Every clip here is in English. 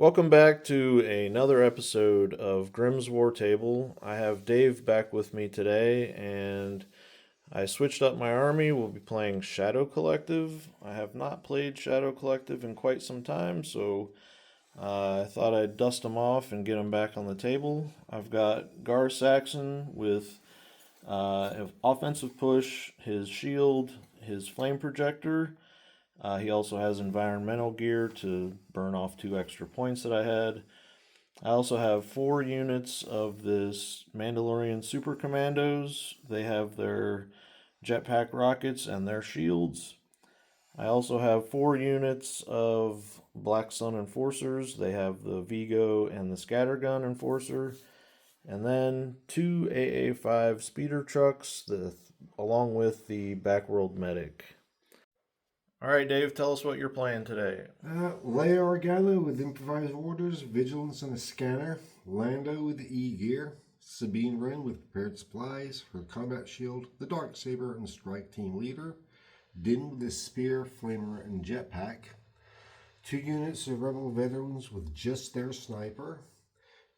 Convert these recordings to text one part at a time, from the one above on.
Welcome back to another episode of Grimm's War Table. I have Dave back with me today, and I switched up my army. We'll be playing Shadow Collective. I have not played Shadow Collective in quite some time, so I thought I'd dust them off and get them back on the table. I've got Gar Saxon with offensive push, his shield, his flame projector. He also has environmental gear to burn off 2 extra points that I had. I also have 4 units of this Mandalorian Super Commandos. They have their jetpack rockets and their shields. I also have 4 units of Black Sun Enforcers. They have the Vigo and the Scattergun Enforcer. And then 2 AA-5 speeder trucks along with the Backworld Medic. All right, Dave, tell us what you're playing today. Leia and Lando with improvised orders, vigilance and a scanner. Lando with the E-gear. Sabine Wren with prepared supplies, her combat shield, the dark saber and strike team leader. Din with the spear, flamer and jetpack. 2 units of rebel veterans with just their sniper.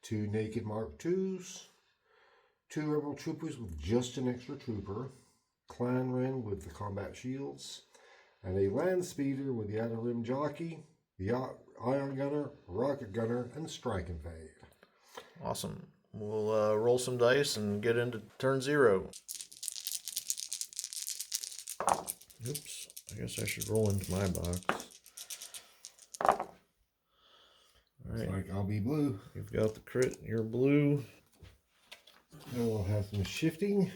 2 naked Mark IIs. 2 rebel troopers with just an extra trooper. Clan Wren with the combat shields. And a land speeder with the outer rim jockey, the ion gunner, rocket gunner, and strike and fade. Awesome. We'll roll some dice and get into turn 0. Oops. I guess I should roll into my box. All right. Looks like I'll be blue. You've got the crit. You're blue. And we'll have some shifting.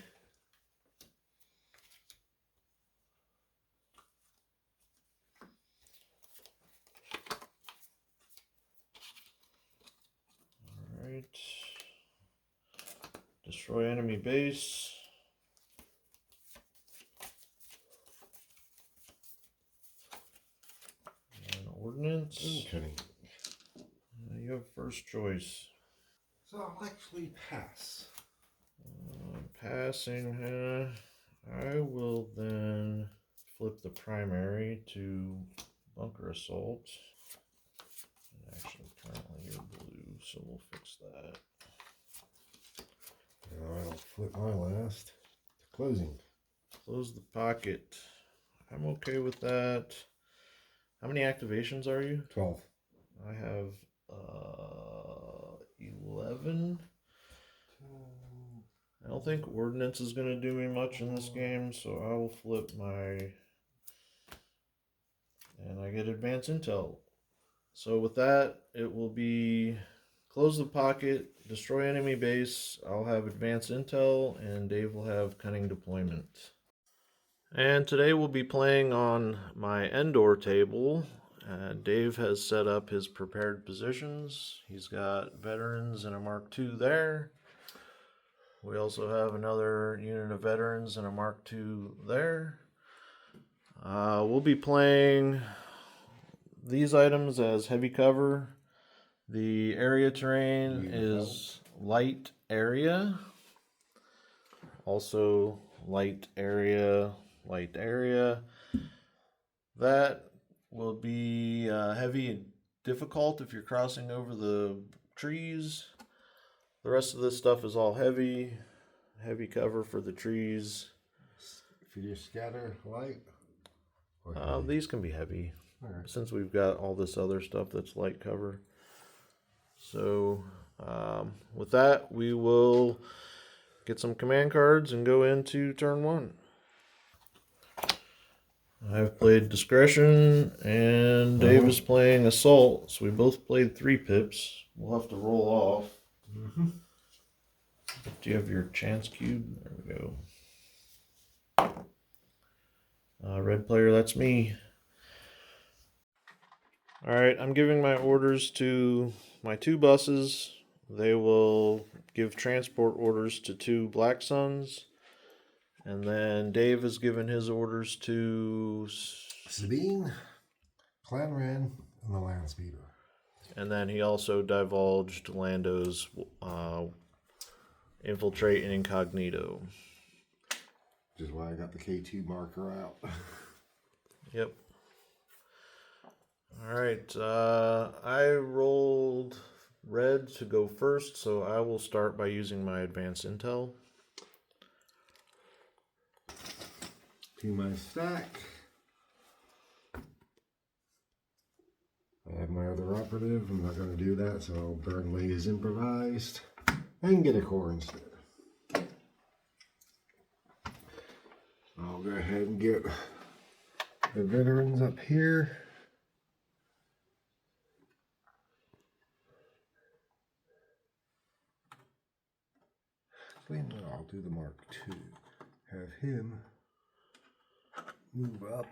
Destroy enemy base. And ordnance. Okay. You have first choice. So I'll actually pass. Passing. I will then flip the primary to bunker assault. And actually, currently you're blue, so we'll fix that. I'll flip my last to closing. Close the pocket. I'm okay with that. How many activations are you? 12. I have 11. I don't think ordnance is going to do me much in this game, so I will flip my... And I get advanced intel. So with that, it will be close the pocket, destroy enemy base. I'll have advanced intel, and Dave will have cunning deployment. And today we'll be playing on my Endor table. Dave has set up his prepared positions. He's got veterans and a Mark II there. We also have another unit of veterans and a Mark II there. We'll be playing these items as heavy cover. The area terrain is light area. Also light area, light area. That will be heavy and difficult if you're crossing over the trees. The rest of this stuff is all heavy cover for the trees. For your scatter light? These can be heavy, right, since we've got all this other stuff that's light cover. So with that, we will get some command cards and go into turn 1. I've played Discretion, and Dave is playing Assault, so we both played 3 pips. We'll have to roll off. Mm-hmm. Do you have your chance cube? There we go. Red player, that's me. Alright, I'm giving my orders to my 2 buses. They will give transport orders to 2 Black Suns. And then Dave has given his orders to Sabine, Clan Wren, and the land speeder. And then he also divulged Lando's infiltrate and incognito. Which is why I got the K2 marker out. Yep. All right. I rolled red to go first, so I will start by using my advanced intel. To my stack. I have my other operative. I'm not going to do that, so I'll burn Leia's improvised and get a core instead. I'll go ahead and get the veterans up here. Actually, no, I'll do the Mark II. Have him move up.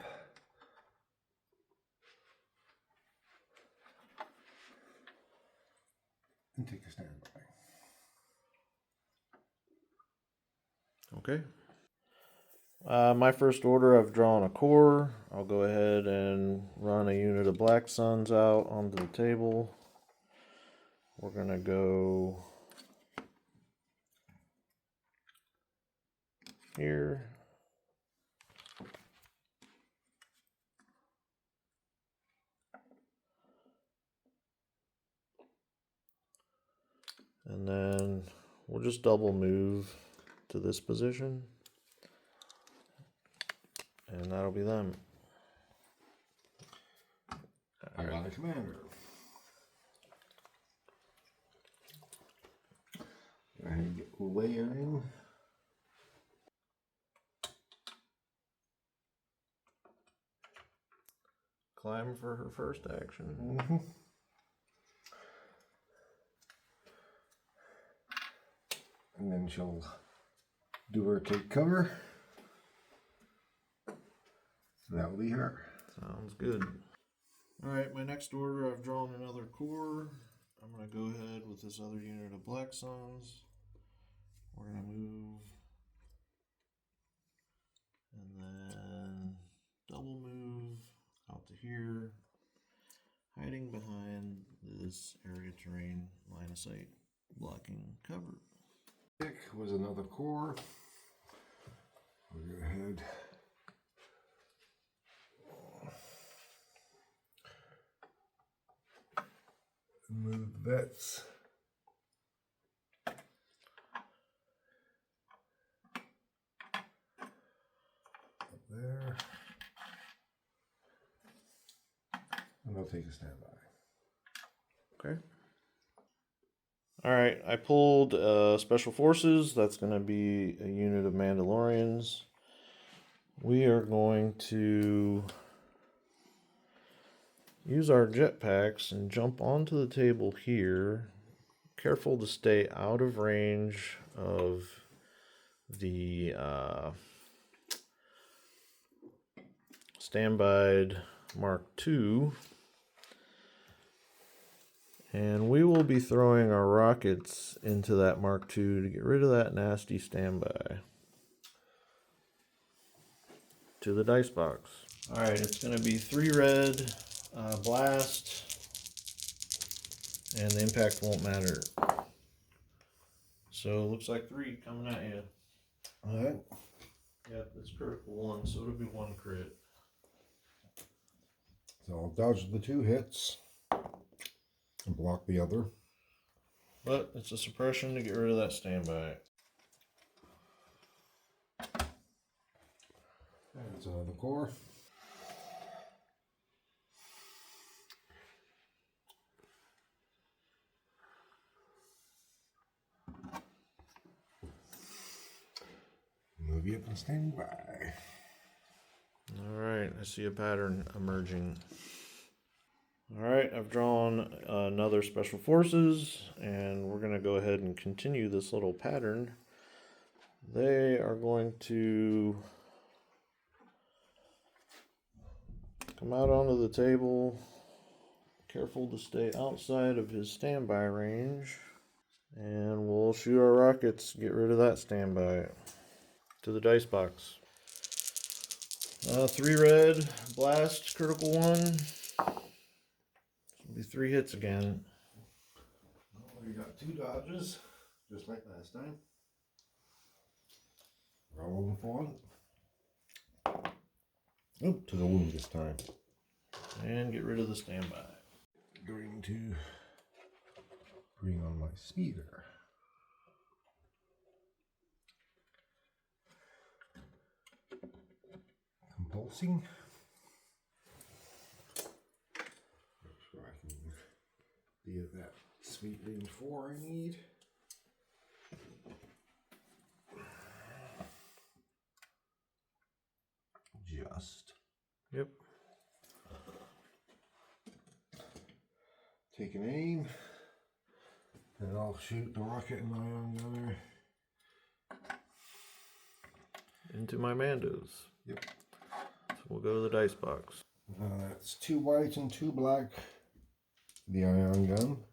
And take a standby. Okay. My first order, I've drawn a core. I'll go ahead and run a unit of Black Suns out onto the table. We're going to go here. And then we'll just double move to this position. And that'll be them. I got a commander. Go ahead and get layering. Climb for her first action. Mm-hmm. And then she'll do her take cover. That will be her. Sounds good. All right, my next order, I've drawn another core. I'm going to go ahead with this other unit of Black Suns. We're going to move and then double move out to here, hiding behind this area terrain line of sight, blocking cover. Pick was another core. We'll go ahead. Move the vets. Up there. And I'll take a standby. Okay. All right, I pulled Special Forces. That's going to be a unit of Mandalorians. We are going to use our jetpacks and jump onto the table here. Careful to stay out of range of the standby Mark II. And we will be throwing our rockets into that Mark II to get rid of that nasty standby. To the dice box. All right, it's going to be 3 red, blast, and the impact won't matter. So it looks like 3 coming at you. All right. Yep, it's critical 1, so it'll be 1 crit. So I'll dodge the 2 hits and block the other. But it's a suppression to get rid of that standby. That's another core. Move you up and stand by. All right, I see a pattern emerging. All right, I've drawn another Special Forces, and we're going to go ahead and continue this little pattern. They are going to come out onto the table. Careful to stay outside of his standby range. And we'll shoot our rockets, get rid of that standby. To the dice box. 3 red, blast, critical 1. It'll be 3 hits again. Well, you got 2 dodges, just like last time. Roll them for 1. Oh, to the wound this time. And get rid of the standby. Going to bring on my speeder. Compulsing. So I can get that sweet range 4 I need. Just. Yep. Take an aim. And I'll shoot the rocket and ion gunner. Into my Mandos. Yep. So we'll go to the dice box. That's 2 white and 2 black. The ion gun.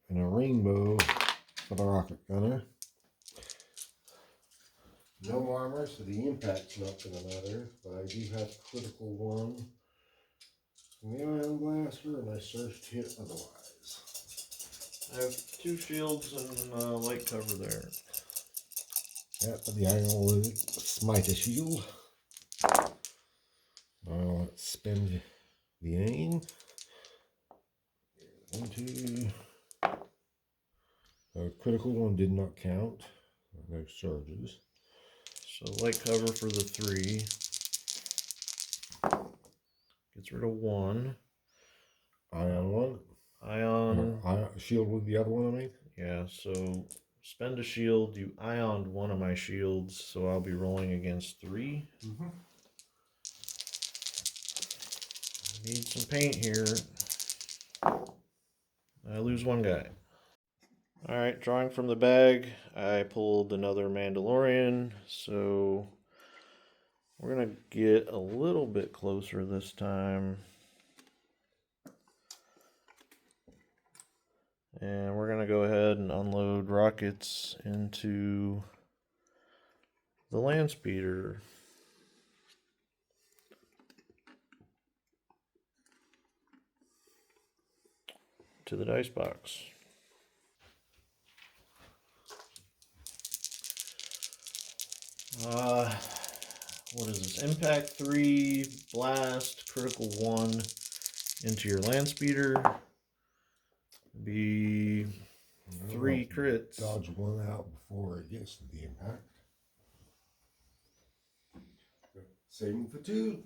And a rainbow for the rocket gunner. No armor, so the impact's not going to matter. But I do have critical 1 from the ion blaster, and I searched hit otherwise. I have 2 shields and light cover there. Yep, but the iron will smite a shield. Now let's spend the aim. 1, 2. Critical 1 did not count. No charges. So light cover for the 3. Gets rid of 1. Ion 1. Ion. Shield with the other one, I mean? Yeah, so spend a shield. You ioned 1 of my shields, so I'll be rolling against 3. Mm-hmm. Need some paint here. I lose 1 guy. Alright, drawing from the bag, I pulled another Mandalorian, so we're going to get a little bit closer this time. And we're going to go ahead and unload rockets into the land speeder. To the dice box. What is this? Impact 3, blast, critical 1 into your land speeder. Be 3 crits. Dodge 1 out before it gets to the impact. Saving for 2.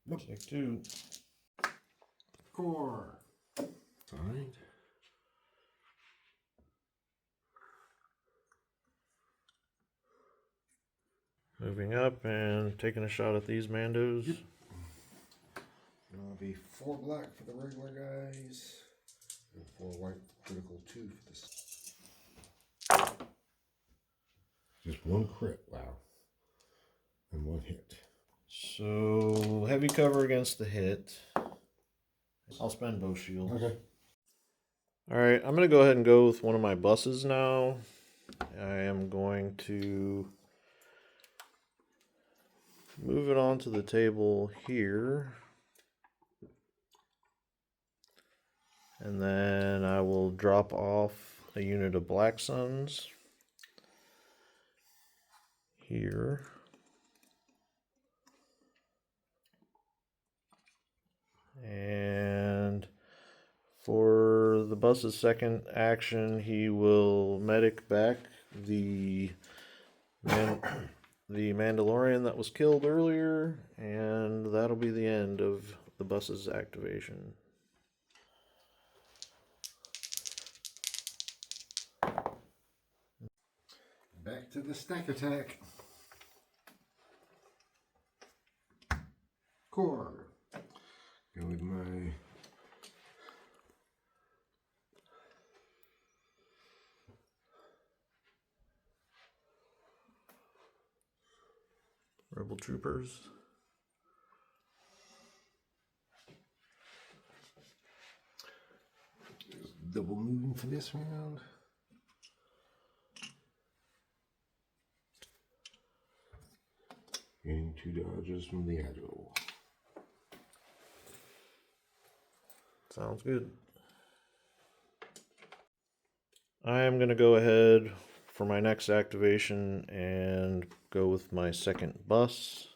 Nope. Take 2. Core. Signed. Moving up and taking a shot at these Mandos. Yep. It'll be 4 black for the regular guys. And 4 white critical 2 for this. Just 1 crit, wow. And 1 hit. So heavy cover against the hit. I'll spend both shields. Okay. Alright, I'm going to go ahead and go with one of my buses now. I am going to move it onto the table here. And then I will drop off a unit of Black Suns here. And for the bus's second action, he will medic back the Mandalorian that was killed earlier, and that'll be the end of the bus's activation. Back to the stack attack. Core. Go with my Rebel troopers. double moving for this round. Getting 2 dodges from the agile. Sounds good. I am going to go ahead for my next activation and go with my second bus.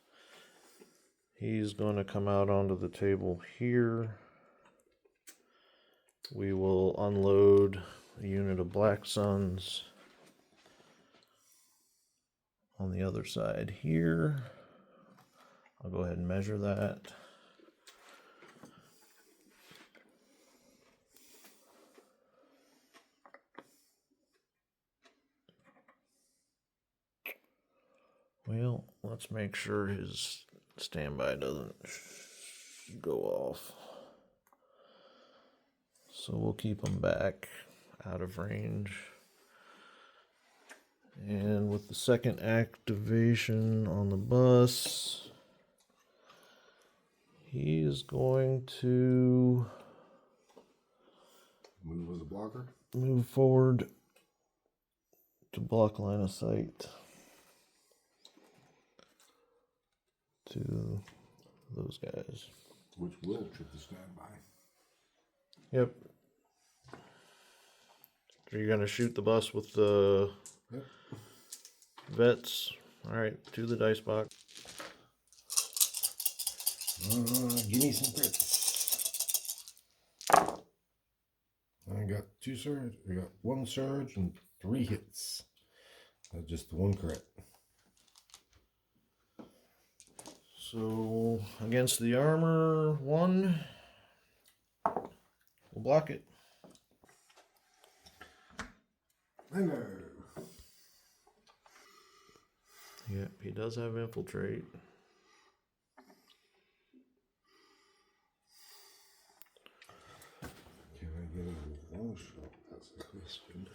He's going to come out onto the table here. We will unload a unit of Black Suns on the other side here. I'll go ahead and measure that. Well, let's make sure his standby doesn't go off. So we'll keep him back out of range. And with the second activation on the bus, he is going to Move as a blocker. Move forward to block line of sight to those guys. Which will trip the standby. Yep. So you're going to shoot the bus with the vets. All right, to the dice box. Give me some crits. I got 2 surge. I got 1 surge and 3 hits. That's just the 1 crit. So against the armor 1, we'll block it. Hello. Yep, he does have infiltrate. Can I get a long shot? That's the question.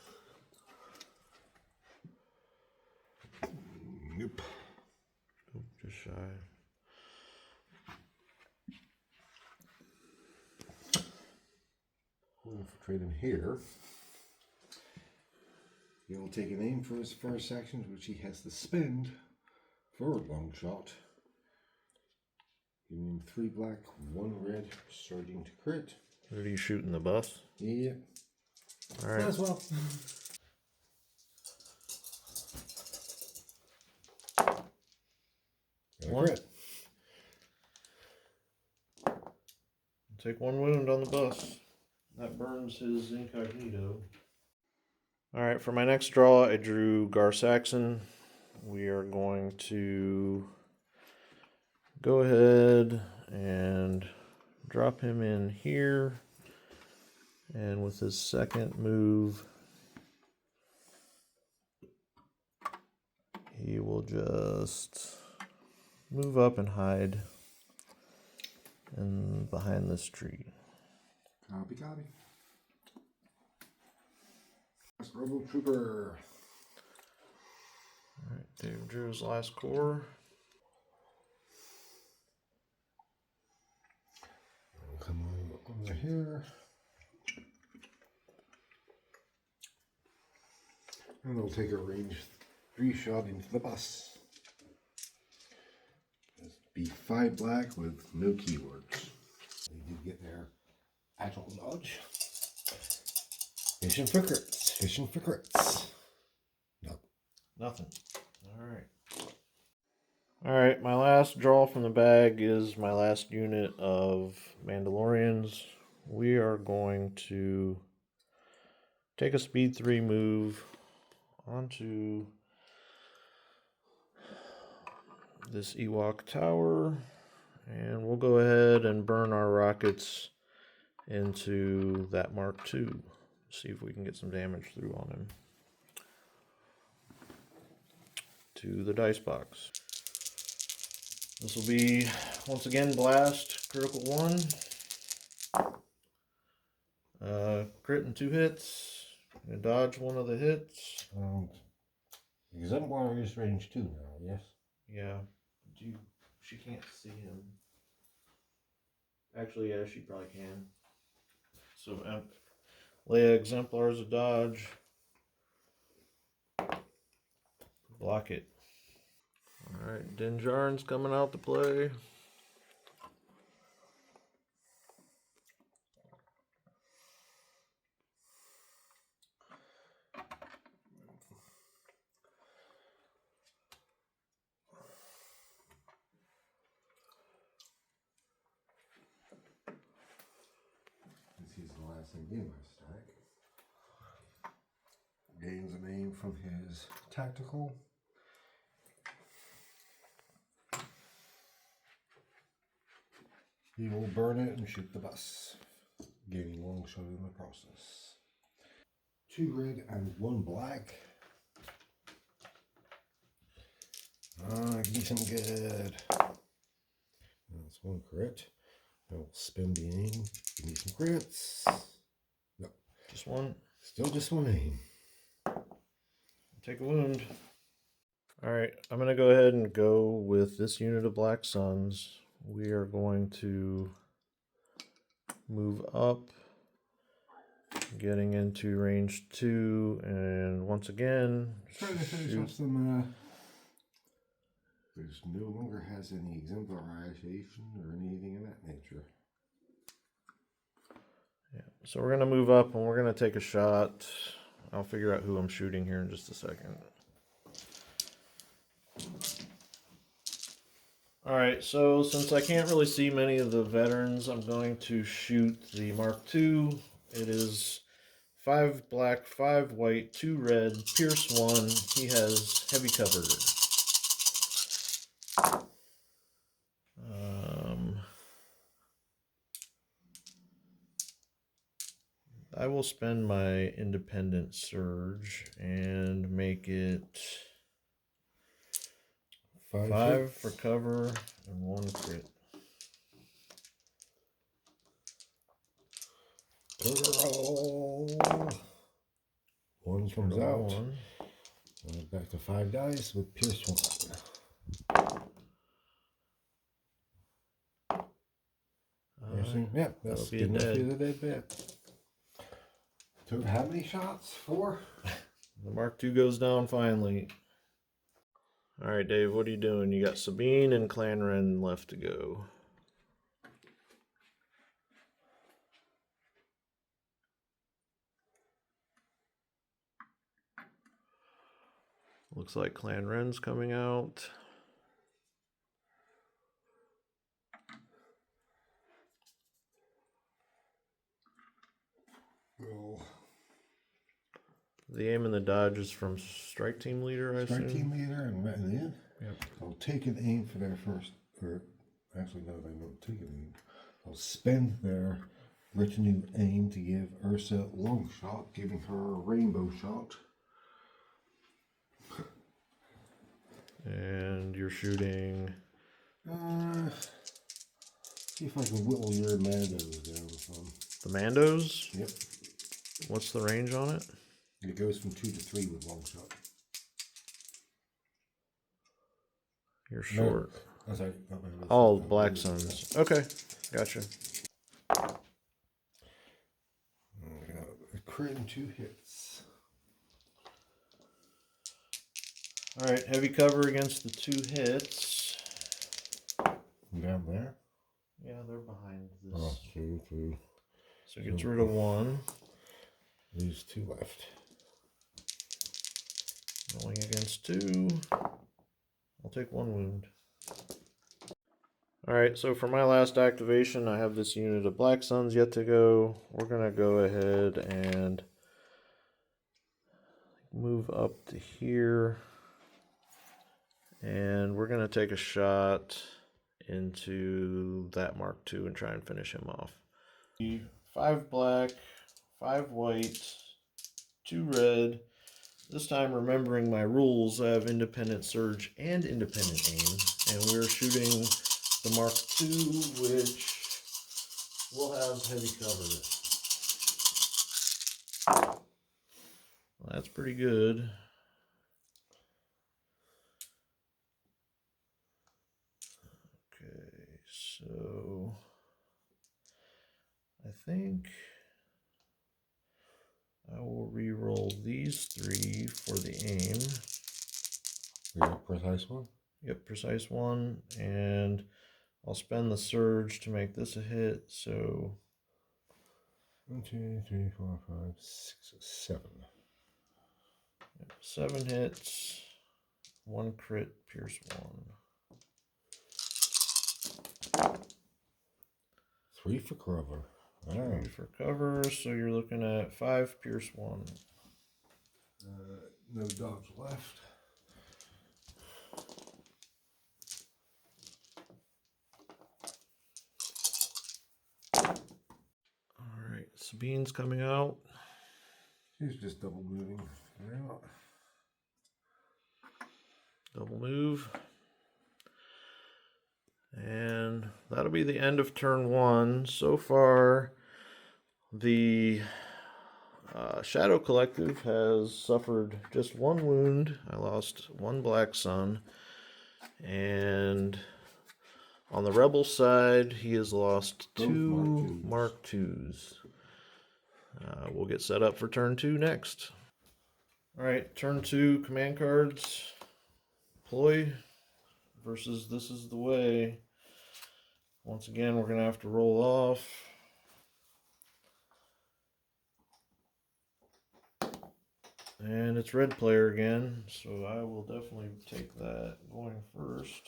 Nope. Nope, just shy. We'll infiltrate him here. He'll take an aim for his first action, which he has to spend for a long shot. Giving him 3 black, 1 red, starting to crit. What are you shooting, the bus? Yeah. All right. Might as well. One. Crit. Take 1 wound on the bus. That burns his incognito. All right, for my next draw, I drew Gar Saxon. We are going to go ahead and drop him in here. And with his second move, he will just move up and hide in behind this tree. Copy, copy. Rebel Trooper. All right, Dave drew his last core. Come on over here. And we'll take a range 3 shot into the bus. Just be 5 black with no keywords. They did get their agile dodge. Fishing for crits. Fishing for crits. Nope. Nothing. All right. All right, my last draw from the bag is my last unit of Mandalorians. We are going to take a speed 3 move onto this Ewok tower, and we'll go ahead and burn our rockets into that Mark II. See if we can get some damage through on him. To the dice box. This will be, once again, blast, critical 1. Crit and 2 hits. And dodge 1 of the hits. Exemplar is range 2 now, yes? Yeah. She can't see him. Actually, yeah, she probably can. So, Leia Exemplar is a dodge. Block it. Alright, Din Djarin's coming out to play. Saxon in my stack. Gains a name from his tactical. He will burn it and shoot the bus, gaining long shot in the process. 2 red and 1 black. Give me some good. That's 1 crit. I will spend the aim. Give me some crits. No. Just one? Still just 1 aim. Take a wound. Alright, I'm going to go ahead and go with this unit of Black Suns. We are going to move up, getting into range 2, and once again, Trying to finish off some. This no longer has any exemplarization or anything of that nature. Yeah, so we're going to move up and we're going to take a shot. I'll figure out who I'm shooting here in just a second. Alright, so since I can't really see many of the veterans, I'm going to shoot the Mark II. It is 5 black, 5 white, 2 red, Pierce 1. He has heavy cover. I will spend my independent surge and make it 5 for cover and 1 crit. Roll. 1 comes out. 1. Back to 5 dice with Pierce 1. Yep, that's be good enough dead. to the dead bit. Took how many shots? 4? The Mark II goes down finally. Alright, Dave, what are you doing? You got Sabine and Clanren left to go. Looks like Clanren's coming out. Roll. The aim and the dodge is from Strike Team Leader, I Strike assume? Team Leader and written in. Yep. I'll take an aim for their first, or actually no, they won't take an aim. I'll spend their retinue aim to give Ursa long shot, giving her a rainbow shot. And you're shooting... See if I can whittle your Mandos down some. The Mandos? Yep. What's the range on it? It goes from 2 to 3 with long shot. You're short. No, sorry. All Black Suns. Okay, gotcha. A crit and 2 hits. Alright, heavy cover against the 2 hits. Down there? Yeah, they're behind this. Oh, 2, 3. So it gets rid of 1. Leaves 2 left. Rolling against 2. I'll take 1 wound. Alright, so for my last activation, I have this unit of Black Suns yet to go. We're going to go ahead and move up to here. And we're going to take a shot into that Mark II and try and finish him off. 5 black, 5 white, 2 red. This time, remembering my rules, I have independent surge and independent aim. And we're shooting the Mark II, which will have heavy cover. Well, that's pretty good. Okay, so I think I will re-roll these 3 for the aim. Yeah, precise 1? Yep, precise 1. And I'll spend the surge to make this a hit, so 1, 2, 3, 4, 5, 6, 7. 7 hits, 1 crit, pierce 1. 3 for cover. All right. For cover, so you're looking at 5 Pierce 1. No dodge left. Alright, Sabine's coming out. She's just double moving out. Double move. And that'll be the end of turn 1. So far, the Shadow Collective has suffered just 1 wound. I lost 1 Black Sun. And on the Rebel side, he has lost Both 2 Mark IIs. We'll get set up for turn 2 next. Alright, turn 2 command cards. Ploy versus This Is the Way. Once again, we're going to have to roll off. And it's red player again, so I will definitely take that going first.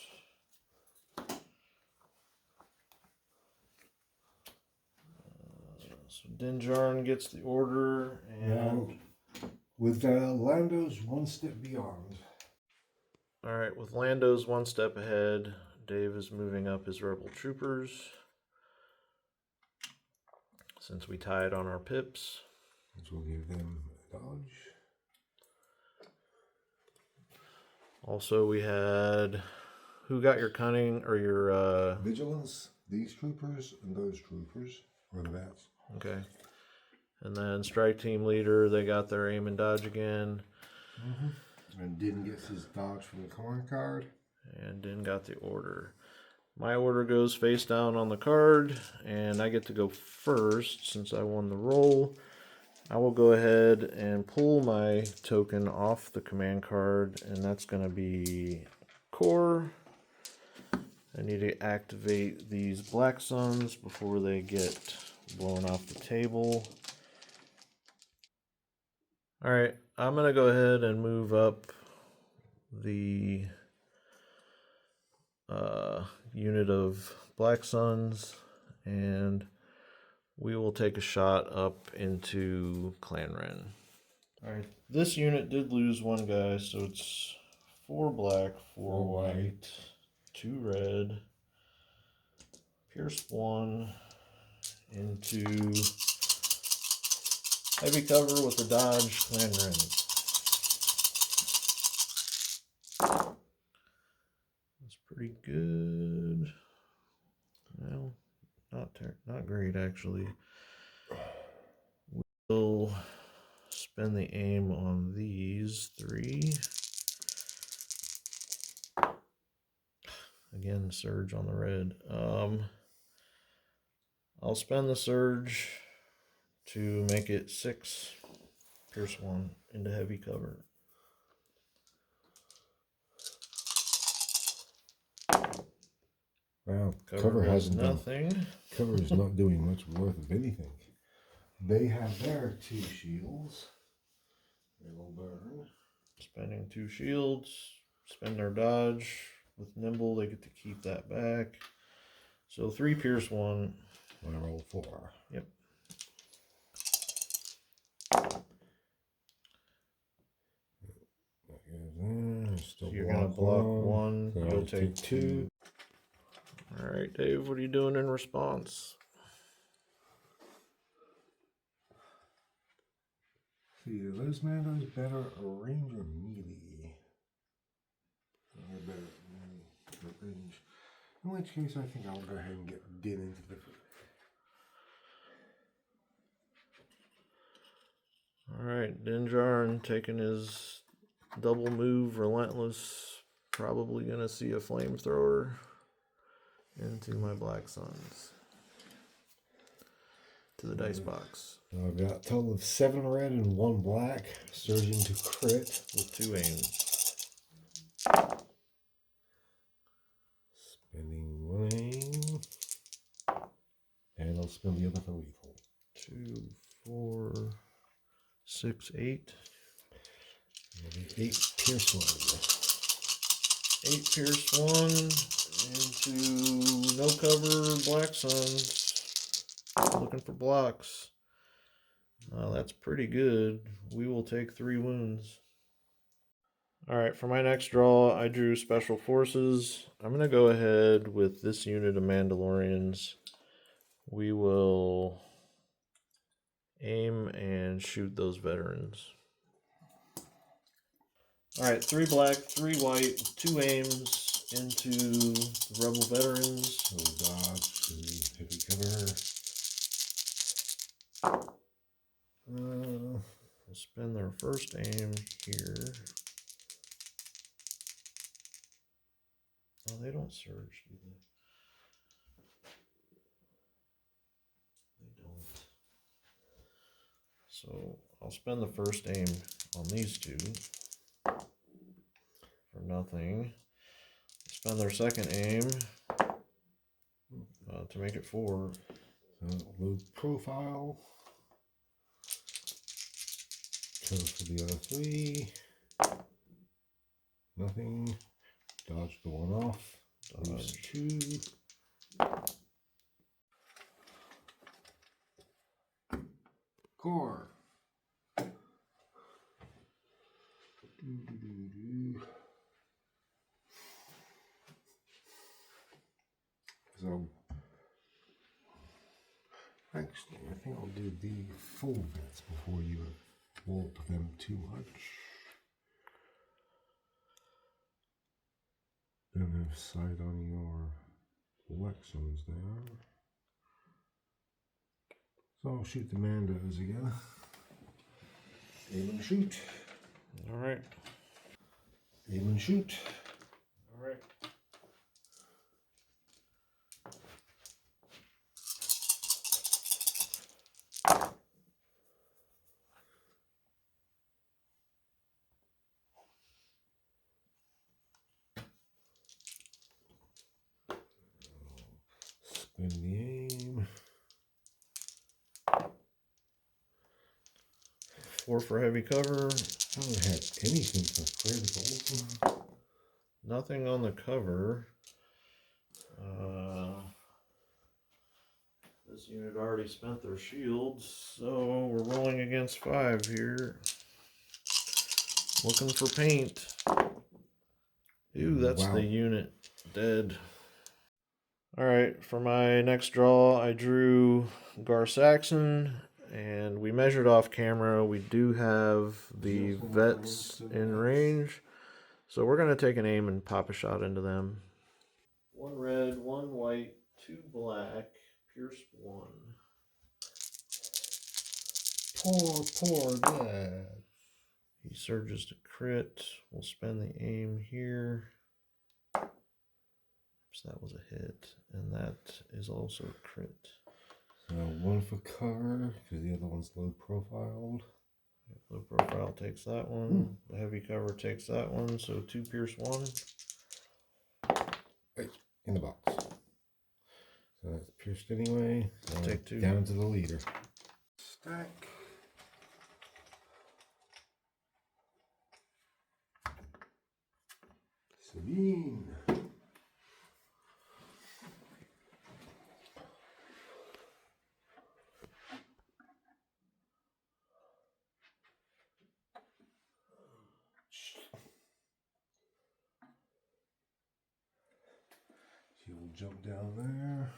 So Dinjarin gets the order, and with Lando's 1 step beyond. Alright, with Lando's 1 step ahead, Dave is moving up his Rebel Troopers. Since we tied on our pips. Which will give them a dodge. Also, we had... Who got your cunning, or your... Vigilance, these troopers, and those troopers, or the bats. Okay. And then strike team leader, they got their aim and dodge again. And Din gets his dodge from the command card. And Din got the order. My order goes face down on the card, and I get to go first since I won the roll. I will go ahead and pull my token off the command card, and that's going to be core. I need to activate these Black Suns before they get blown off the table. Alright, I'm going to go ahead and move up the unit of Black Suns, and we will take a shot up into Clan Ren. Alright, this unit did lose 1 guy, so it's 4 black, 4 white, 2 red, Pierce 1 into heavy cover with the dodge Clan Ren. That's pretty good. Well, not great actually. We'll spend the aim on these 3. Again, surge on the red. I'll spend the surge to make it 6 Pierce 1 into heavy cover. Wow, cover has nothing. Cover is not doing much worth of anything. They have their 2 shields. They will burn. Spending 2 shields. Spend their dodge. With nimble, they get to keep that back. So 3 Pierce 1. I roll 4. Yep. So you're going to block 1. So you'll take 2. Alright, Dave, what are you doing in response? See, are those Mandos better or range or melee? They're better at range. In which case, I think I'll go ahead and get Din into the... Alright, Dinjarin taking his double move, relentless. Probably going to see a flamethrower into my Black Suns. To the dice box. I've got a total of 7 red and 1 black. Surging to crit. With 2 aims. Spending 1 aim. And I'll spend the other for lethal. 2, 4, 6, 8. Maybe 8 Pierce 1. 8 Pierce 1 into no cover Black Suns. Looking looking for blocks. That's pretty good. We will take 3 wounds. Alright, for my next draw, I drew Special Forces. I'm going to go ahead with this unit of Mandalorians. We will aim and shoot those veterans. Alright, 3 black, 3 white, 2 aims into the rebel veterans. So dodge and heavy cover. We'll spend their first aim here. Oh, they don't surge, do they? They don't. So I'll spend the first aim on these 2 for nothing. Spend their second aim to make it 4. Low profile. Cover for the other 3. Nothing. Dodge the one off. Leaves 2. Core. So, actually, I think I'll do the full bits before you bolt them too much. Don't have sight on your Lexons there. So I'll shoot the Mandos again. Aim and shoot. Alright. Aim and shoot. Alright. Spin the aim. 4 for heavy cover. I don't have anything for criticals. Nothing on the cover. This unit already spent their shields, so we're rolling against 5 here. Looking for paint. Ooh, that's Wow. the unit. Dead. Alright, for my next draw, I drew Gar Saxon, and we measured off camera. We do have the vets in range, so we're going to take an aim and pop a shot into them. 1 red, 1 white, 2 black, pierce 1. Poor dad. He surges to crit. We'll spend the aim here. So that was a hit, and that is also a crit. So 1 for cover, because the other one's low profiled. Low profile takes that one. The heavy cover takes that one. So 2 pierce 1. Right, in the box. So that's pierced anyway. So Take 2. Down to the leader. Stack. Sabine. She will jump down there.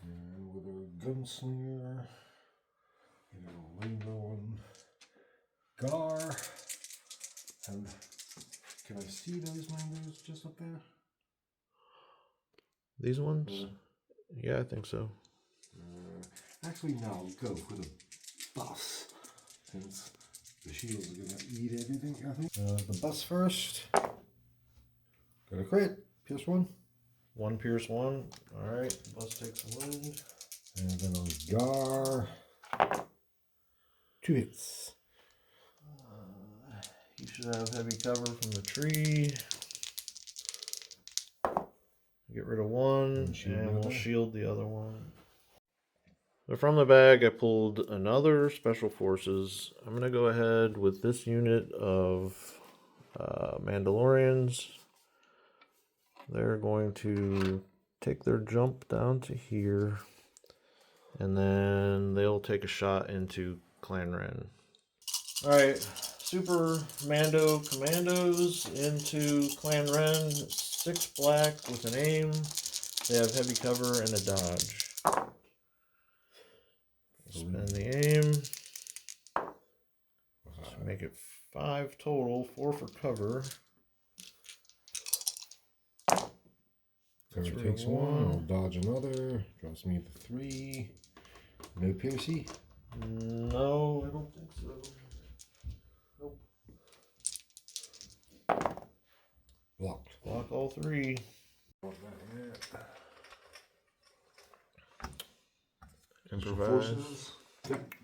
And with her gunslinger, get a rainbow on Gar. And can I see those mangoes just up there? These ones? Yeah, I think so. Actually, no, go for the bus. Since the shields are going to eat everything, I think. The bus first. Got a crit. Pierce 1. 1 pierce 1. Alright, bus takes a wound. And then on Gar. 2 hits. You should have heavy cover from the tree. Get rid of 1, and we'll shield the other one. So from the bag, I pulled another Special Forces. I'm going to go ahead with this unit of Mandalorians. They're going to take their jump down to here, and then they'll take a shot into Clan Ren. Alright, Super Mando Commandos into Clan Ren. 6 black with an aim. They have heavy cover and a dodge. Spend the aim. So make it 5 total, 4 for cover. Cover takes 1, I'll dodge another. Drops me to 3. No Piercy? No, I don't think so. Nope. Blocked. Block all 3. Improvise. Yep.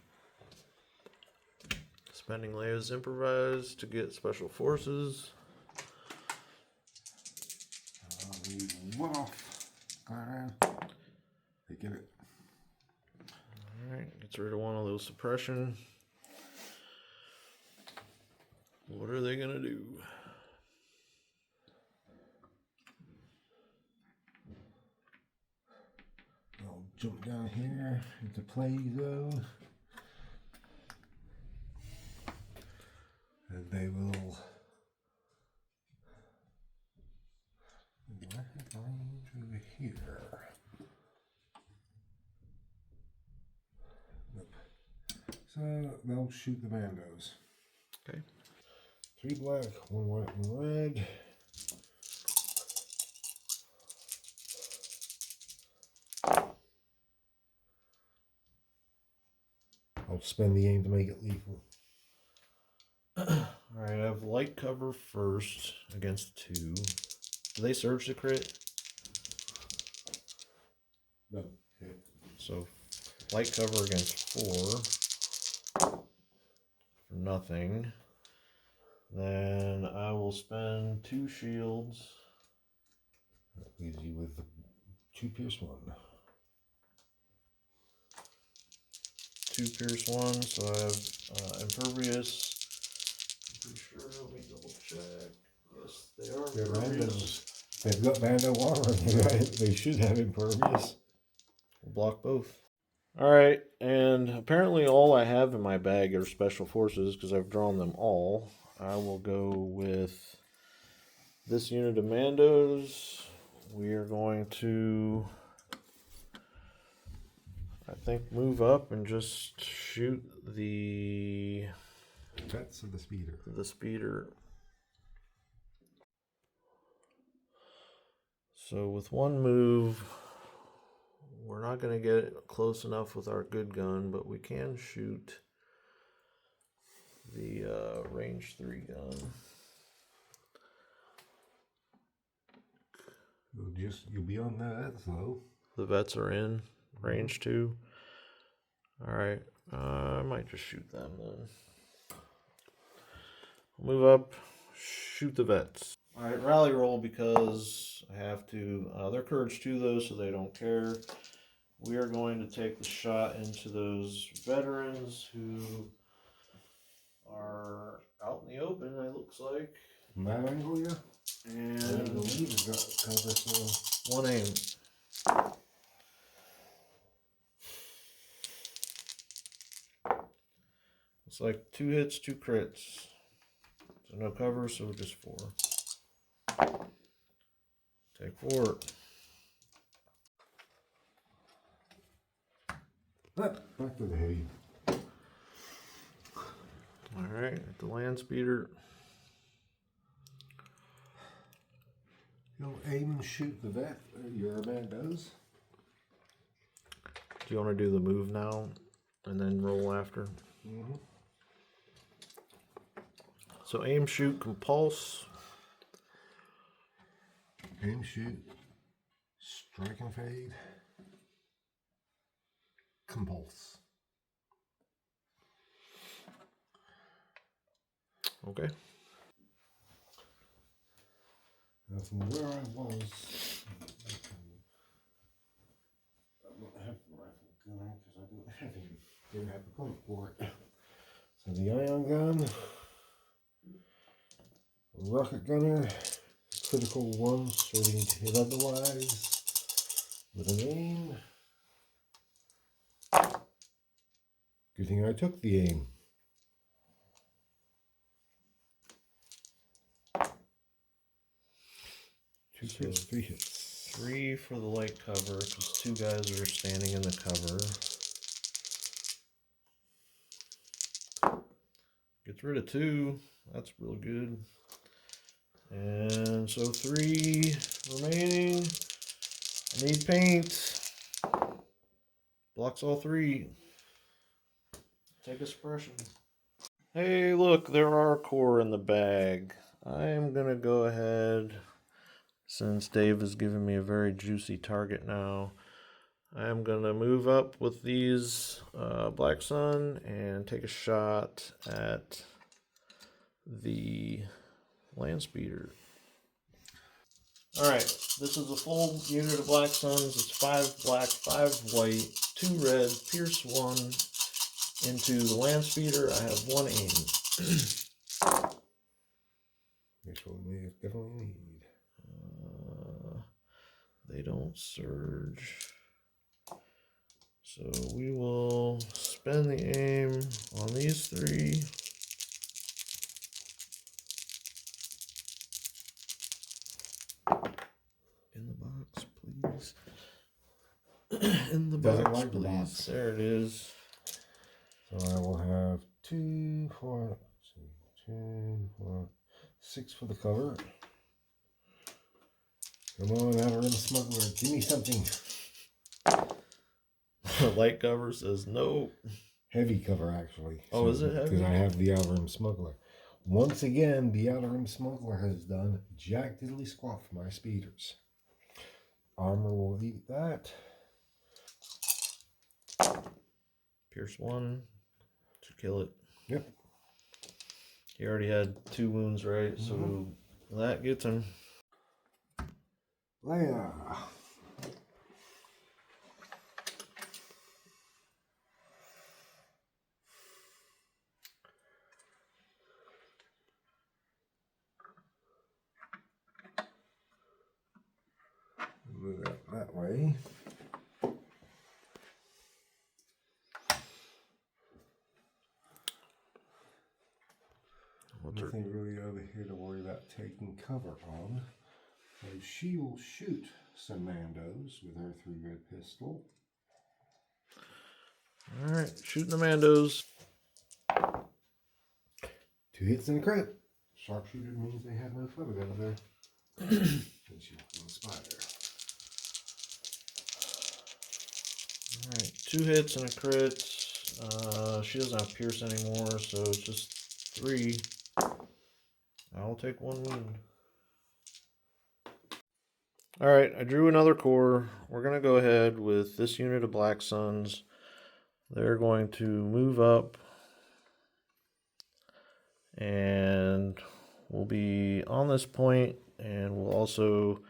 Spending Leia's improvise to get special forces. I'll leave 1 off. They get it. Alright, gets rid of 1 of those suppression. What are they gonna do? I'll jump down here into play zone. And they will. Do I have range over here? Nope. So they'll shoot the Mandos. Okay. 3 black, 1 white, 1 red. I'll spend the aim to make it lethal. Alright, I have light cover first against 2. Do they surge the crit? No. Okay. So light cover against 4 for nothing. Then I will spend 2 shields. That leaves you with 2 pierce 1. 2 pierce 1, so I have impervious. I'm pretty sure, let me double check. Yes, they are They're impervious. Mandos. They've got Mando armor. They should have impervious. We'll block both. Alright, and apparently all I have in my bag are special forces because I've drawn them all. I will go with this unit of Mandos. We are going to, I think, move up and just shoot the That's the speeder. speeder. So with 1 move, we're not going to get it close enough with our good gun, but we can shoot the range 3 gun. You'll be on that though. The vets are in range 2. All right, I might just shoot them then. Move up, shoot the vets. All right, rally roll because I have to. They're courage 2 though, so they don't care. We are going to take the shot into those veterans who are out in the open, it looks like. From that angle, yeah? And I believe it's got cover, so. 1 aim. It's like 2 hits, 2 crits. So no cover, so just 4. Take 4. Back to the heavy. Alright, the land speeder. You'll aim and shoot the vet, your man does. Do you want to do the move now and then roll after? Mm-hmm. So aim, shoot, compulse. Aim, shoot, strike and fade, compulse. Okay. Now from where I was, I don't have the rifle gun because I didn't have a point for it. So the ion gun, rocket gunner, critical 1, so we need to hit otherwise. with an aim. Good thing I took the aim. Two hits, 3 hits. 3 for the light cover, because 2 guys are standing in the cover. Gets rid of 2. That's real good. And so 3 remaining. I need paint. Blocks all 3. Take a suppression. Hey, look, there are core in the bag. I am going to go ahead, since Dave has given me a very juicy target now, I am going to move up with these Black Sun and take a shot at the land speeder. Alright, this is a full unit of Black Suns. It's 5 black, 5 white, 2 red, pierce 1 into the land speeder. I have 1 aim. Which one we definitely need. They don't surge. So we will spend the aim on these 3. In the box, please. In the Doesn't box, like the please. box. There it is. So I will have 2, 4, 2, 4, 6 for the cover. Come on, Outer Rim Smuggler, give me something. The light cover says no. Heavy cover, actually. Oh, is it heavy? Because I have the Outer Rim Smuggler. Once again, the Outer Rim Smuggler has done jack diddly squat for my speeders. Armor will eat that. Pierce 1 to kill it. Yep. He already had 2 wounds, right? So that gets him. Leia. Move that way. Nothing really over here to worry about taking cover on. So she will shoot some Mandos with her 3 red pistol. Alright, shooting the Mandos. 2 hits and a crit. Sharpshooter means they have no photo out there. And she will inspire. Alright, 2 hits and a crit. She doesn't have pierce anymore, so it's just 3. I'll take 1 wound. Alright, I drew another core. We're going to go ahead with this unit of Black Suns. They're going to move up. And we'll be on this point, and we'll also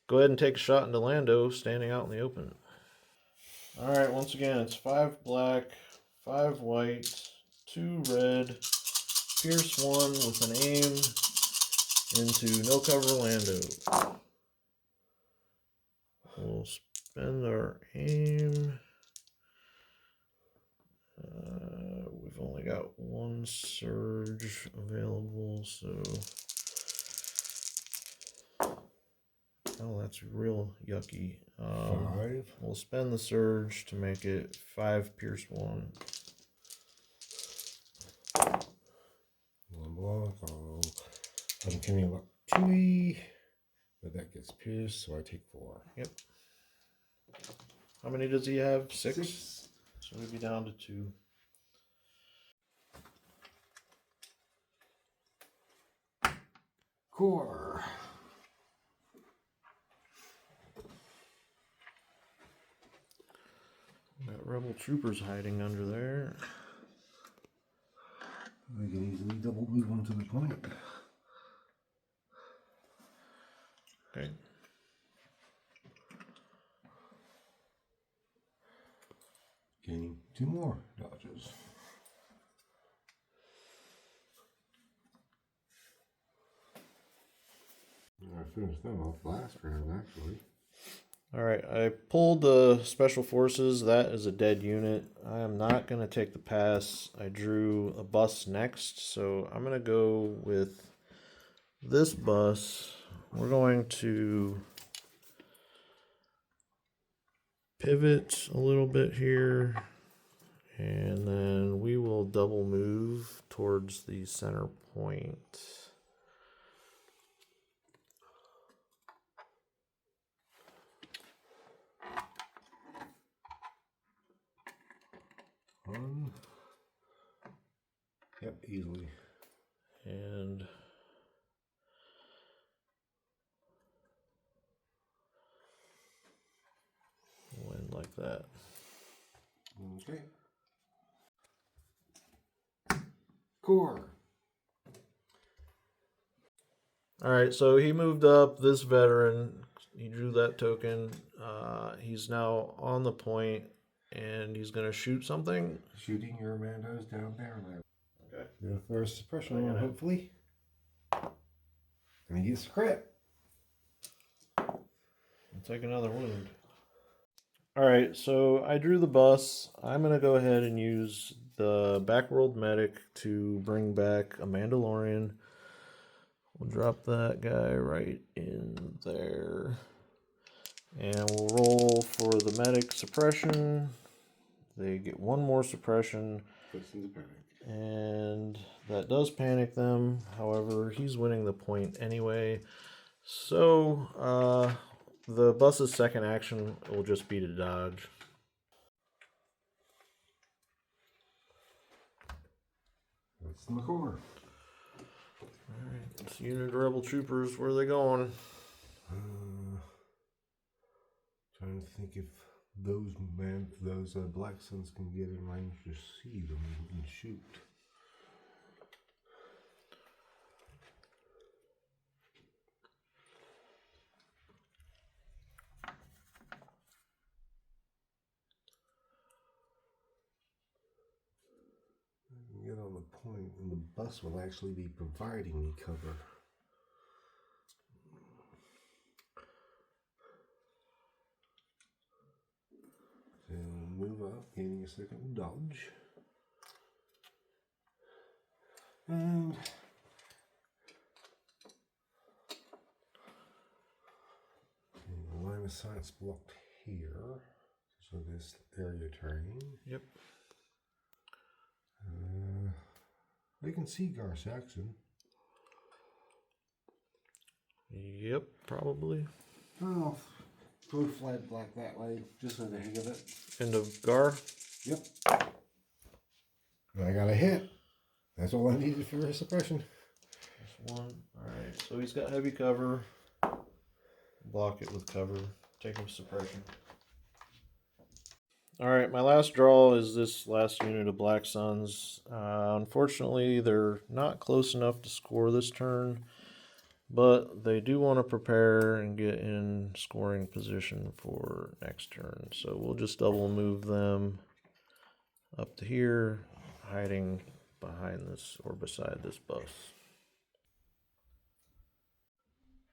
go ahead and take a shot into Lando standing out in the open. Alright, once again, it's 5 black, 5 white, 2 red, pierce 1 with an aim into no cover Lando. We'll spend our aim. We've only got 1 surge available, so... Oh, that's real yucky. 5. We'll spend the surge to make it 5 pierce 1. 1 block. I'm coming up 2E. But that gets pierced, so I take 4. Yep. How many does he have? 6? 6. So we'd be down to 2. Core. Got rebel troopers hiding under there. We can easily double move on to the point. Okay. Gaining 2 more dodges. I finished them off last round, actually. Alright, I pulled the Special Forces. That is a dead unit. I am not going to take the pass. I drew a bus next, so I'm going to go with this bus. We're going to pivot a little bit here, and then we will double move towards the center point. Yep, easily. And land like that. Okay. Core. Alright, so he moved up this veteran. He drew that token. He's now on the point, and he's going to shoot something. Shooting your Mandos down there. Okay. Go for a suppression roll, hopefully. And he gets a crit. I'll take another wound. Alright, so I drew the bus. I'm going to go ahead and use the Backworld Medic to bring back a Mandalorian. We'll drop that guy right in there. And we'll roll for the medic suppression. They get one more suppression. Puts into panic. And that does panic them. However, he's winning the point anyway. So, the bus's second action will just be to dodge. That's the core. Alright, this unit of rebel troopers, where are they going? Trying to think if those Black Suns can get in range to see them and shoot. I can get on the point, and the bus will actually be providing me cover. So move up, gaining a second dodge. And the line of sight's blocked here. So this area terrain. Yep. They can see Gar Saxon. Yep, probably. Oh, go flat black that way, just for the heck of it. End of Gar. Yep. I got a hit. That's all I needed for his suppression. Just one. Alright, so he's got heavy cover. Block it with cover. Take him suppression. Alright, my last draw is this last unit of Black Suns. Unfortunately, they're not close enough to score this turn, but they do want to prepare and get in scoring position for next turn. So we'll just double move them up to here, hiding behind this or beside this bus.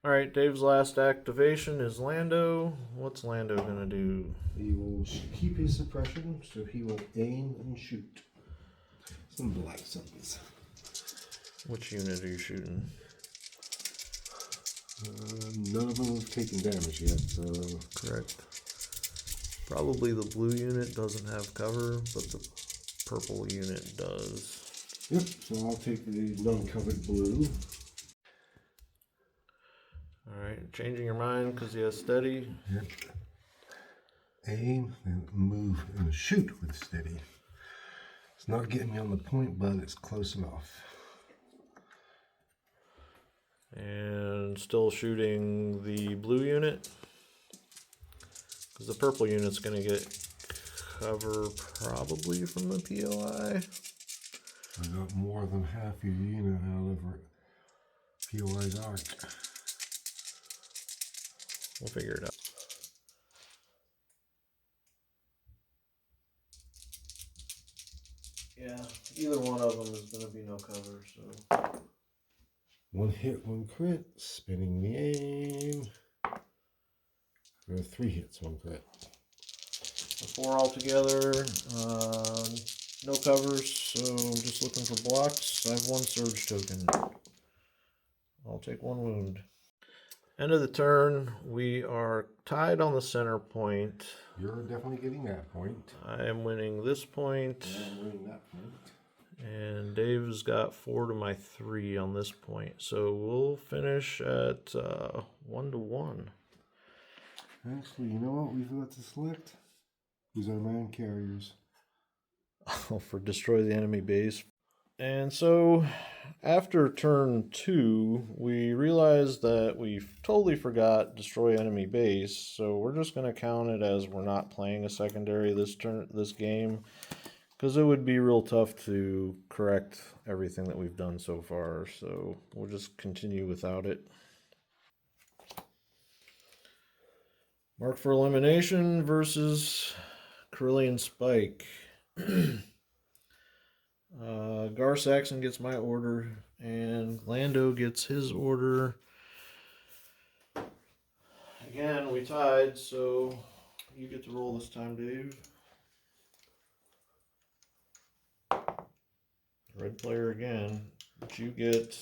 Alright, Dave's last activation is Lando. What's Lando gonna do? He will keep his suppression, so he will aim and shoot some Black Suns. Which unit are you shooting? None of them have taken damage yet, so... Correct. Probably the blue unit doesn't have cover, but the purple unit does. Yep, so I'll take the non-covered blue. Alright, changing your mind because he has steady. Yep. Aim and move and shoot with steady. It's not getting me on the point, but it's close enough. And still shooting the blue unit. Because the purple unit's going to get cover probably from the POI. I got more than half your unit out of POI's arc. We'll figure it out. Yeah, either one of them is going to be no cover, so... One hit, one crit, spinning the aim. There are 3 hits, 1 crit. So 4 altogether. No covers, so I'm just looking for blocks. I have 1 surge token. I'll take 1 wound. End of the turn. We are tied on the center point. You're definitely getting that point. I am winning this point. And I'm winning that point. And Dave's got 4 to my 3 on this point. So we'll finish at 1-1. Actually, you know what we forgot to select? Who's our man carriers? For destroy the enemy base. And so after turn 2, we realized that we totally forgot destroy enemy base. So we're just going to count it as we're not playing a secondary this game. Because it would be real tough to correct everything that we've done so far. So we'll just continue without it. Mark for elimination versus Carillion Spike. Gar Saxon gets my order, and Lando gets his order. Again, we tied, so you get to roll this time, Dave. Red player again, but you get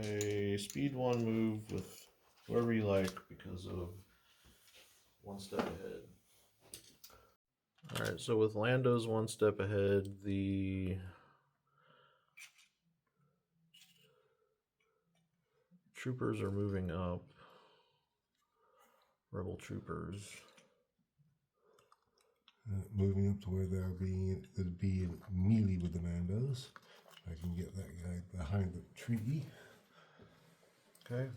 a speed 1 move with whoever you like because of 1 step ahead. Alright, so with Lando's 1 step ahead, the troopers are moving up. Rebel troopers. Moving up to where they'd be in melee with the Mandos. I can get that guy behind the tree. Okay.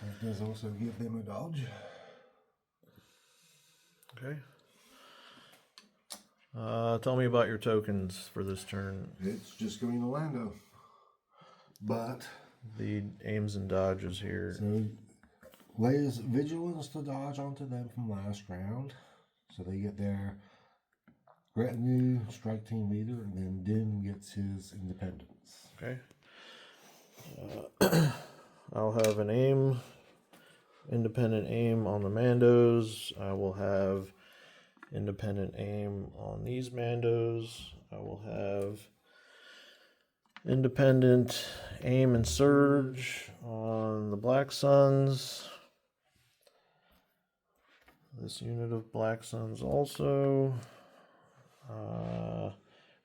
That does also give them a dodge. Okay. Tell me about your tokens for this turn. It's just going to Lando. But The aims and dodges here. so Leia's vigilance to dodge onto them from last round. So they get their retinue, strike team leader, and then Din gets his independence. Okay. I'll have an aim, independent aim on the Mandos. I will have independent aim on these Mandos. I will have independent aim and surge on the Black Suns. This unit of Black Suns also.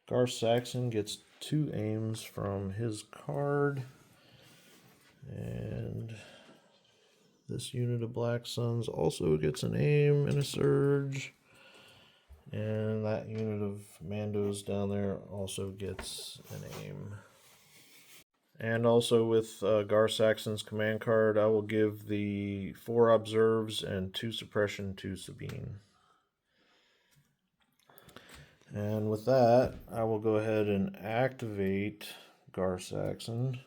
Gar Saxon gets 2 aims from his card. And this unit of Black Suns also gets an aim and a surge. And that unit of Mandos down there also gets an aim. And also with Gar Saxon's command card, I will give the 4 observes and 2 suppression to Sabine. And with that, I will go ahead and activate Gar Saxon.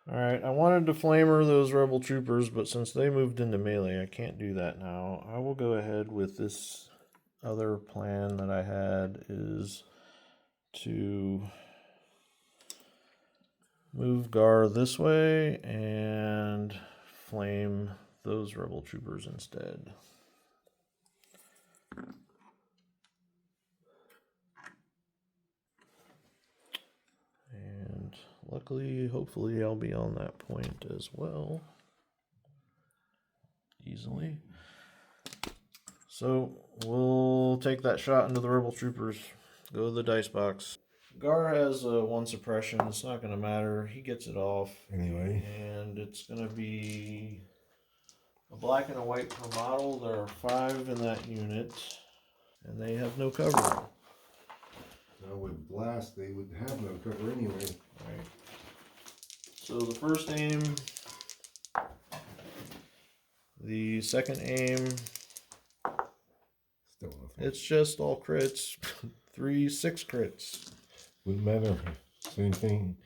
Alright, I wanted to flamer those rebel troopers, but since they moved into melee, I can't do that now. I will go ahead with this other plan that I had, is to move Gar this way and flame those rebel troopers instead. And luckily, hopefully, I'll be on that point as well. Easily. So, we'll take that shot into the rebel troopers. Go to the dice box. Gar has 1 suppression. It's not going to matter. He gets it off. Anyway. And it's going to be a black and a white per model. There are 5 in that unit. And they have no cover. Now with blast, they would have no cover anyway. Right. So the first aim, the second aim, Still no it's just all crits. 3, 6 crits. Wouldn't matter. Same thing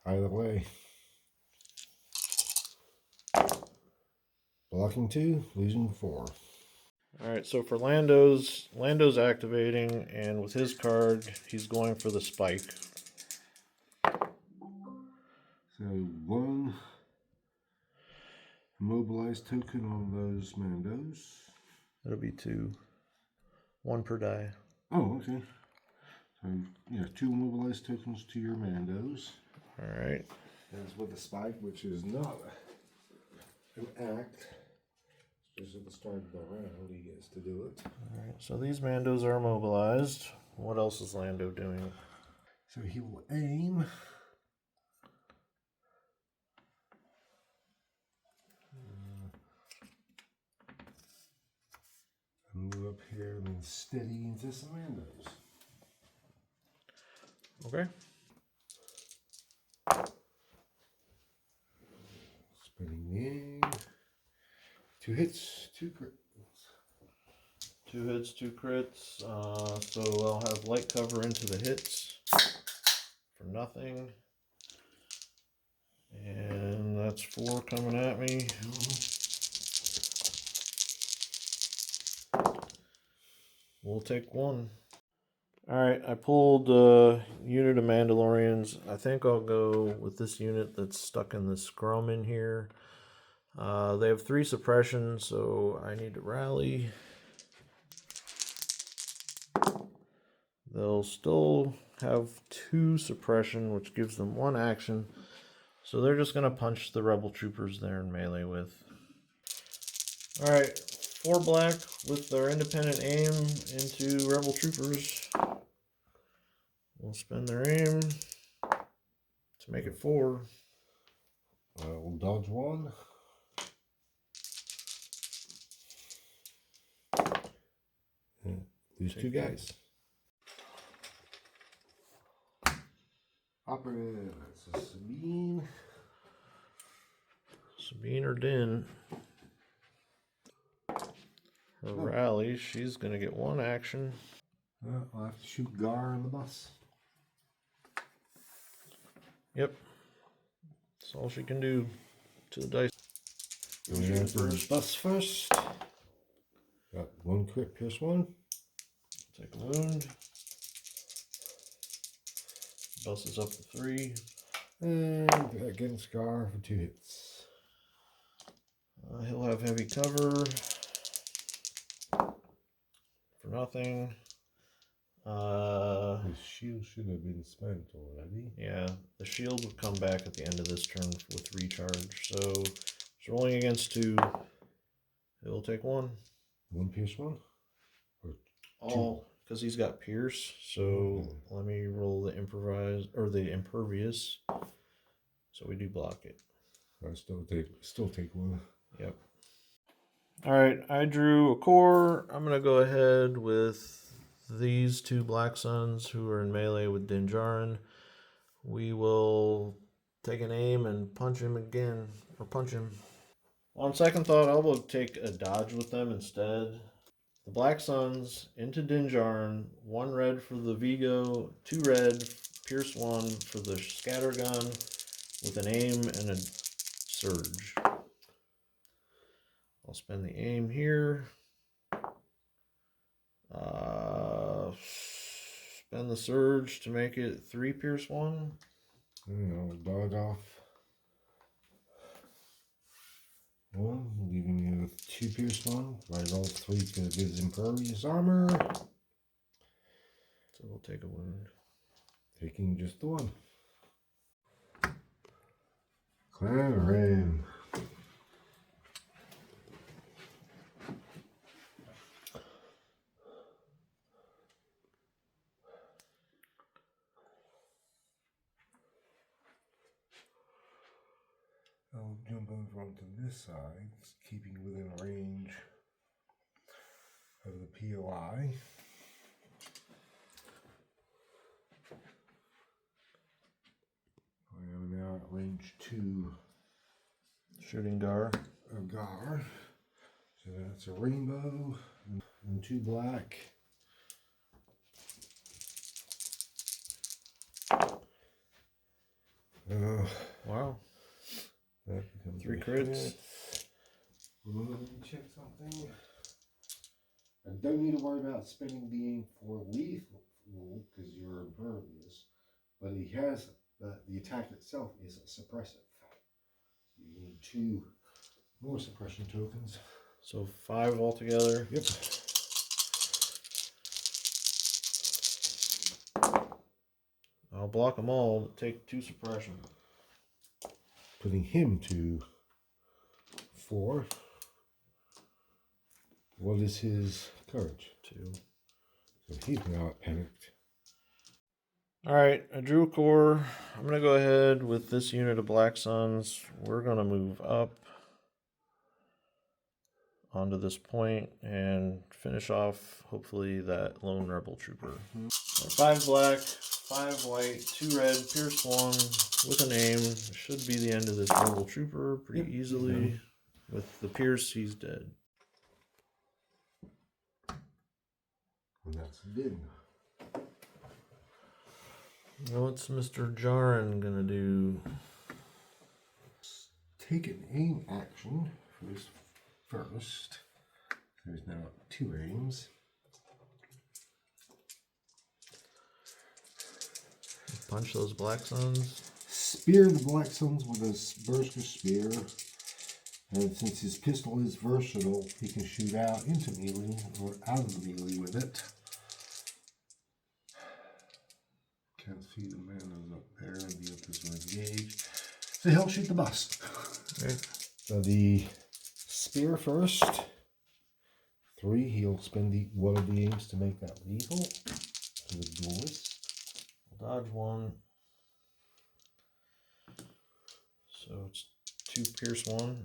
either way. Blocking 2, losing 4. Alright, so for Lando's activating, and with his card, he's going for the spike. So 1 Mobilize token on those Mandos. It'll be 2. 1 per die. Oh, okay. So, yeah, 2 mobilized tokens to your Mandos. Alright. As with the spike, which is not an act. Just at the start of the round, he gets to do it. Alright, so these Mandos are mobilized. What else is Lando doing? So he will aim. Move up here and then steady into some Mandos. Okay. Spinning the aim. 2 hits, 2 crits. 2 hits, 2 crits. So I'll have light cover into the hits for nothing. And that's 4 coming at me. We'll take 1. Alright, I pulled a unit of Mandalorians. I think I'll go with this unit that's stuck in the scrum in here. They have 3 suppression, so I need to rally. They'll still have 2 suppression, which gives them 1 action. So they're just going to punch the rebel troopers they're in melee with. Alright, 4 black with their independent aim into rebel troopers. We'll spend their aim to make it 4. We'll dodge 1. Lose 2 guys. Operative, that's a Sabine. Sabine or Din. Her rally, she's going to get 1 action. I'll have to shoot Gar on the bus. Yep. That's all she can do to the dice. Going after the bus first. Got 1 crit, pierce 1. Take a wound. Bus is up to 3. And against Gar for 2 hits. He'll have heavy cover for nothing. His shield should have been spent already. Yeah, the shield will come back at the end of this turn with recharge. So it's rolling against 2. He'll take 1. 1 pierce 1? Or All because he's got pierce. So let me roll the improvise or the impervious. So we do block it. I still take 1. Yep. All right, I drew a core. I'm gonna go ahead with these 2 Black Suns who are in melee with Din Djarin. We will take an aim and punch him again, or punch him. On second thought, I will take a dodge with them instead. The Black Suns into Din Djarin, 1 red for the Vigo, 2 red, pierce 1 for the scatter gun with an aim and a surge. I'll spend the aim here. Spend the surge to make it 3 pierce 1. I'll dodge off 1, leaving you with 2 pierce 1. I roll 3 to his impervious armor. So we'll take a wound. Taking just the 1. Clarim. I'll jump over onto this side, keeping within range of the POI. I am now at range 2 Shooting Gar. of Gar. So that's a rainbow and 2 black. Wow. That becomes 3 a crits. hit. Let me check something. I don't need to worry about spending the aim for lethal because you're impervious, but he has the attack itself is suppressive. You need 2 More suppression tokens. So 5 altogether. Yep. I'll block them all, but take 2 suppression. Putting him to 4. What is his courage? 2. So he's now panicked. Alright, I drew a core. I'm going to go ahead with this unit of Black Suns. We're going to move up onto this point and finish off, hopefully, that lone rebel trooper. 5 black, 5 white, 2 red, pierce 1 with a name. Should be the end of this rebel trooper pretty easily. With the pierce, he's dead. And that's Vin. Now what's Mr. Jarin gonna do? Take an aim action for his first. There's now 2 aims. Punch those Black Suns. Spear the Black Suns with a Berserker Spear. And since his pistol is versatile, he can shoot out into melee or out of melee with it. Can't see the man who's up there. The others are engaged. So he'll shoot the bus. Okay. So the spear first. 3. He'll spend one of the aims to make that lethal to the duelist. I'll dodge 1. So it's 2 pierce 1.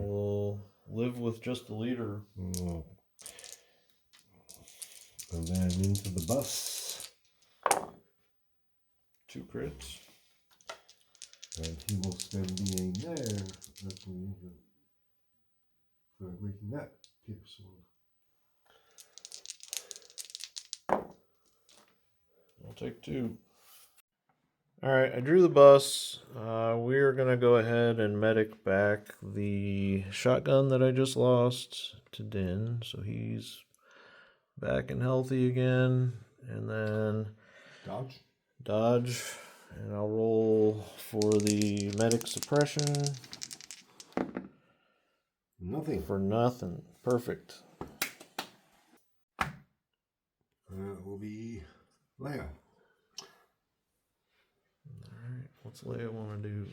We'll live with just the leader. Oh. And then into the bus. 2 crits. And he will spend the aim there. That's when you can for making that pierce 1. I'll take 2. Alright, I drew the bus. We're going to go ahead and medic back the shotgun that I just lost to Din. So he's back and healthy again. And then dodge. And I'll roll for the medic suppression. Nothing. For nothing. Perfect. It will be Leia. Alright, what's Leia want to do?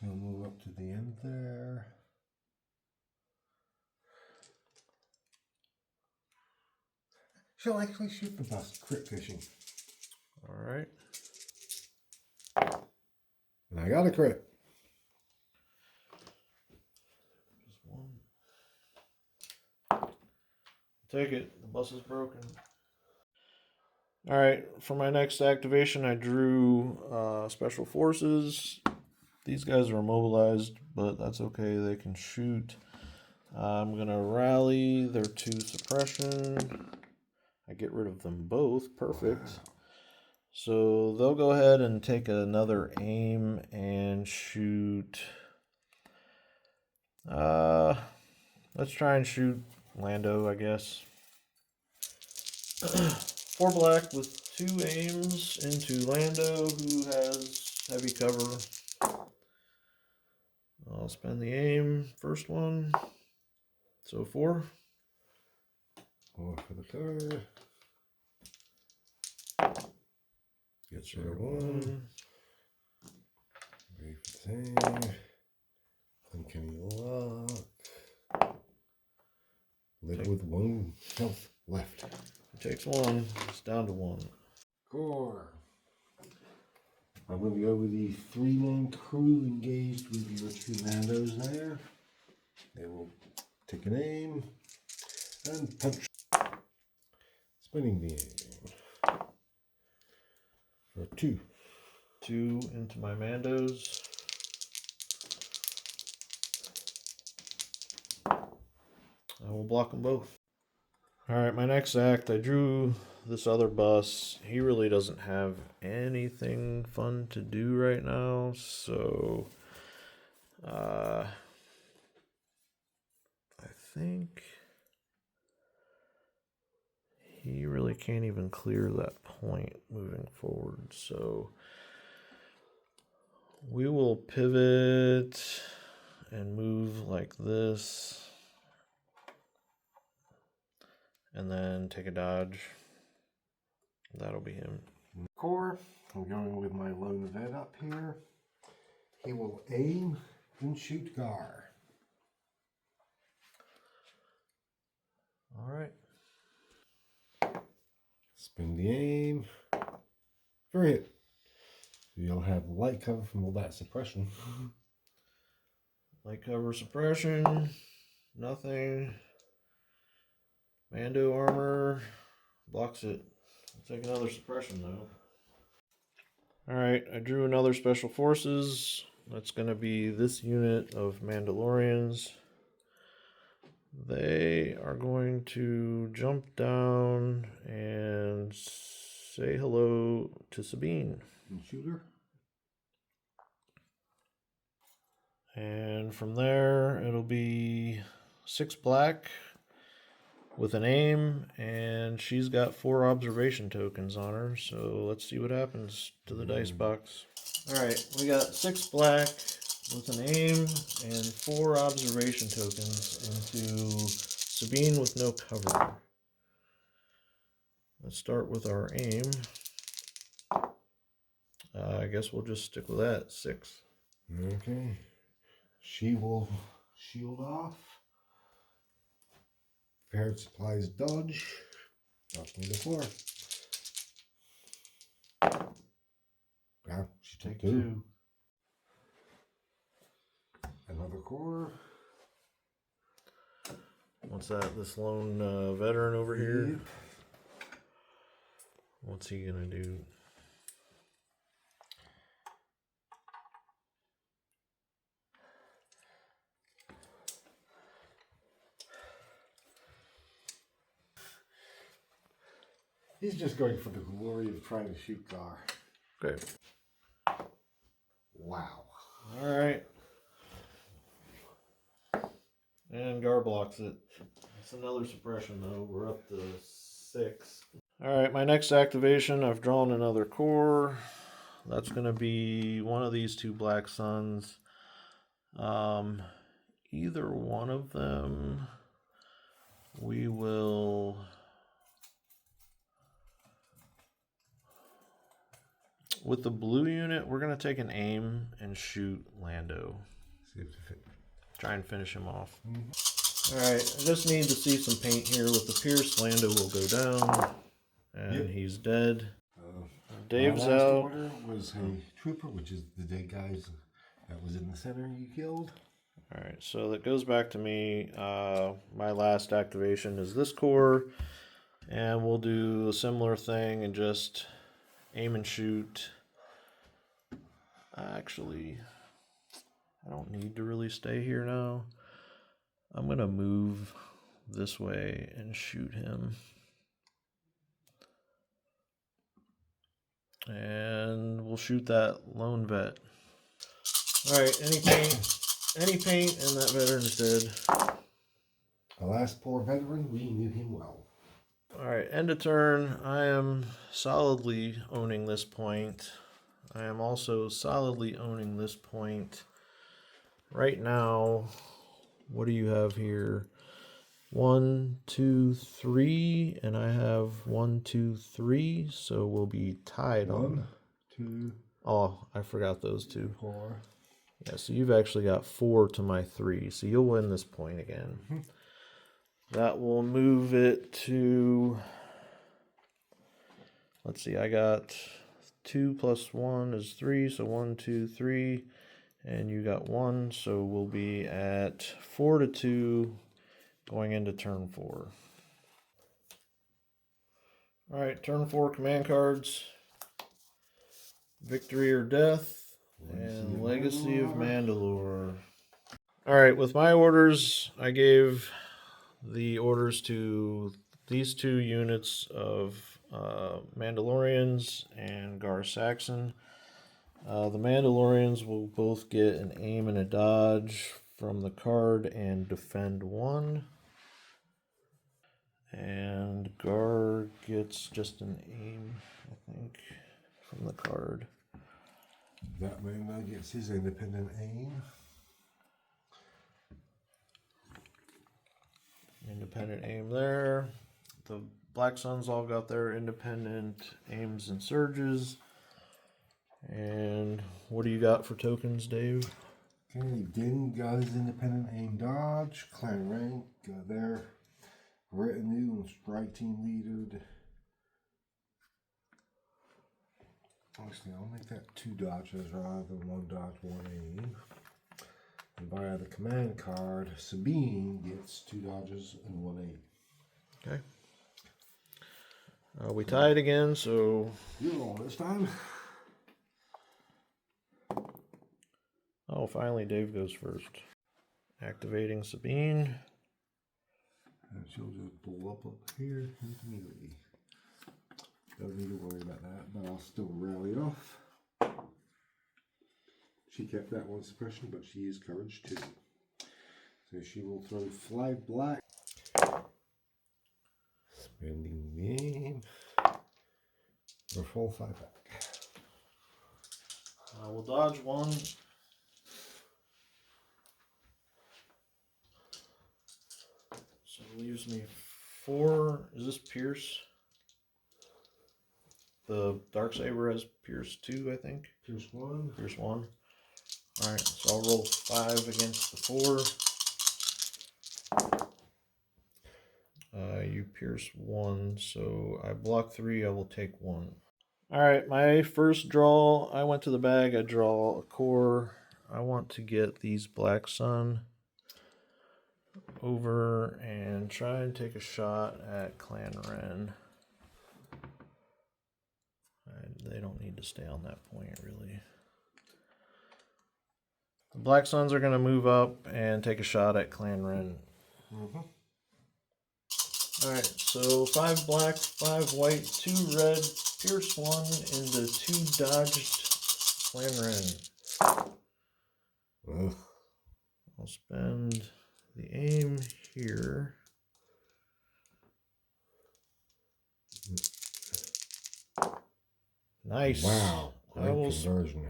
He'll move up to the end there. She'll actually shoot the bus, crit fishing. Alright. And I got a crit. Just 1. Take it. The bus is broken. Alright, for my next activation, I drew Special Forces. These guys are immobilized, but that's okay. They can shoot. I'm going to rally their 2 suppression. I get rid of them both. Perfect. So they'll go ahead and take another aim and shoot. Let's try and shoot Lando, I guess. 4 black with 2 aims into Lando, who has heavy cover. I'll spend the aim, first one. So 4. 4 for the cover. Gets rid of 1. Ready for the save. Uncanny lock. Live with 1 health left. It takes 1. It's down to 1. Core. I'm going to go with the 3-man crew engaged with your 2 Nandos there. They will take an aim and punch. Spinning the aim. For 2. 2 into my Mandos. I will block them both. Alright, my next act, I drew this other bus. He really doesn't have anything fun to do right now, so think he really can't even clear that point moving forward. So we will pivot and move like this. And then take a dodge. That'll be him. Core, I'm going with my lone vet up here. He will aim and shoot Gar. All right. Spin the aim. For hit. You'll have light cover from all that suppression. Light cover suppression. Nothing. Mando armor. Blocks it. I'll take another suppression though. Alright, I drew another special forces. That's going to be this unit of Mandalorians. They are going to jump down and say hello to Sabine. And shooter. And from there, it'll be 6 black with an aim, and she's got 4 observation tokens on her. So let's see what happens to the dice box. All right, we got 6 black with an aim and 4 observation tokens into Sabine with no cover. Let's start with our aim. I guess we'll just stick with that, 6. Okay. She will shield off. Prepared supplies dodge. Up to the floor. Yeah, she took Take 2. 2. Another core. What's that? This lone veteran over here? Yep. What's he gonna do? He's just going for the glory of trying to shoot Gar. Okay. Wow. All right. And Gar blocks it. It's another suppression though. We're up to 6. All right, my next activation, I've drawn another core. That's going to be one of these 2 black suns. Either one of them, we will... With the blue unit, we're going to take an aim and shoot Lando. See if it fit. Try and finish him off. Alright, I just need to see some paint here. With the pierce, Lando will go down. And he's dead. Dave's my last out. order was a trooper, which is the dead guys that was in the center you killed. Alright, so that goes back to me. My last activation is this core. And we'll do a similar thing and just aim and shoot. Actually, I don't need to really stay here now. I'm going to move this way and shoot him. And we'll shoot that lone vet. Alright, any paint, and that veteran's dead. The last poor veteran, we knew him well. Alright, end of turn. I am solidly owning this point. I am also solidly owning this point. Right now, what do you have here? 1, 2, 3, and I have 1, 2, 3, so we'll be tied 1, on. 2, Oh, I forgot those 2. 4. Yeah, so you've actually got 4 to my 3, so you'll win this point again. That will move it to, let's see, I got 2 plus 1 is 3, so 1, 2, 3, and you got 1, so we'll be at 4 to 2 going into turn 4. Alright, turn 4 command cards. Victory or Death, and Legacy of Mandalore. Alright, with my orders, I gave the orders to these 2 units of Mandalorians and Gar Saxon. The Mandalorians will both get an aim and a dodge from the card and defend 1. And Gar gets just an aim, I think, from the card. That man now gets his independent aim. Independent aim there. The Black Suns all got their independent aims and surges. And what do you got for tokens, Dave? Okay, Din got his independent aim dodge. Clan rank got their retinue and strike team leader. Actually, I'll make that 2 dodges rather than 1 dodge, 1 aim. And via the command card, Sabine gets 2 dodges and 1 aim. Okay. We tied again, so... You're on this time. Oh, finally Dave goes first. Activating Sabine. And she'll just pull up here into melee. Don't need to worry about that, but I'll still rally off. She kept that 1 suppression, but she is courage 2. So she will throw 5 black. Spending the aim. Or full 5 back. We'll dodge 1. So it leaves me 4. Is this Pierce? The Darksaber has Pierce 2, I think. Pierce 1. Pierce 1. Alright, so I'll roll 5 against the 4. You pierce 1, so I block 3, I will take 1. Alright, my first draw, I went to the bag, I draw a core. I want to get these Black Sun over and try and take a shot at Clan Ren. They don't need to stay on that point, really. The Black Suns are going to move up and take a shot at Clan Ren. Alright, so 5 black, 5 white, 2 red, pierce 1 into 2 dodged Clan Ren. Ugh. I'll spend the aim here. Nice. Wow, great conversion.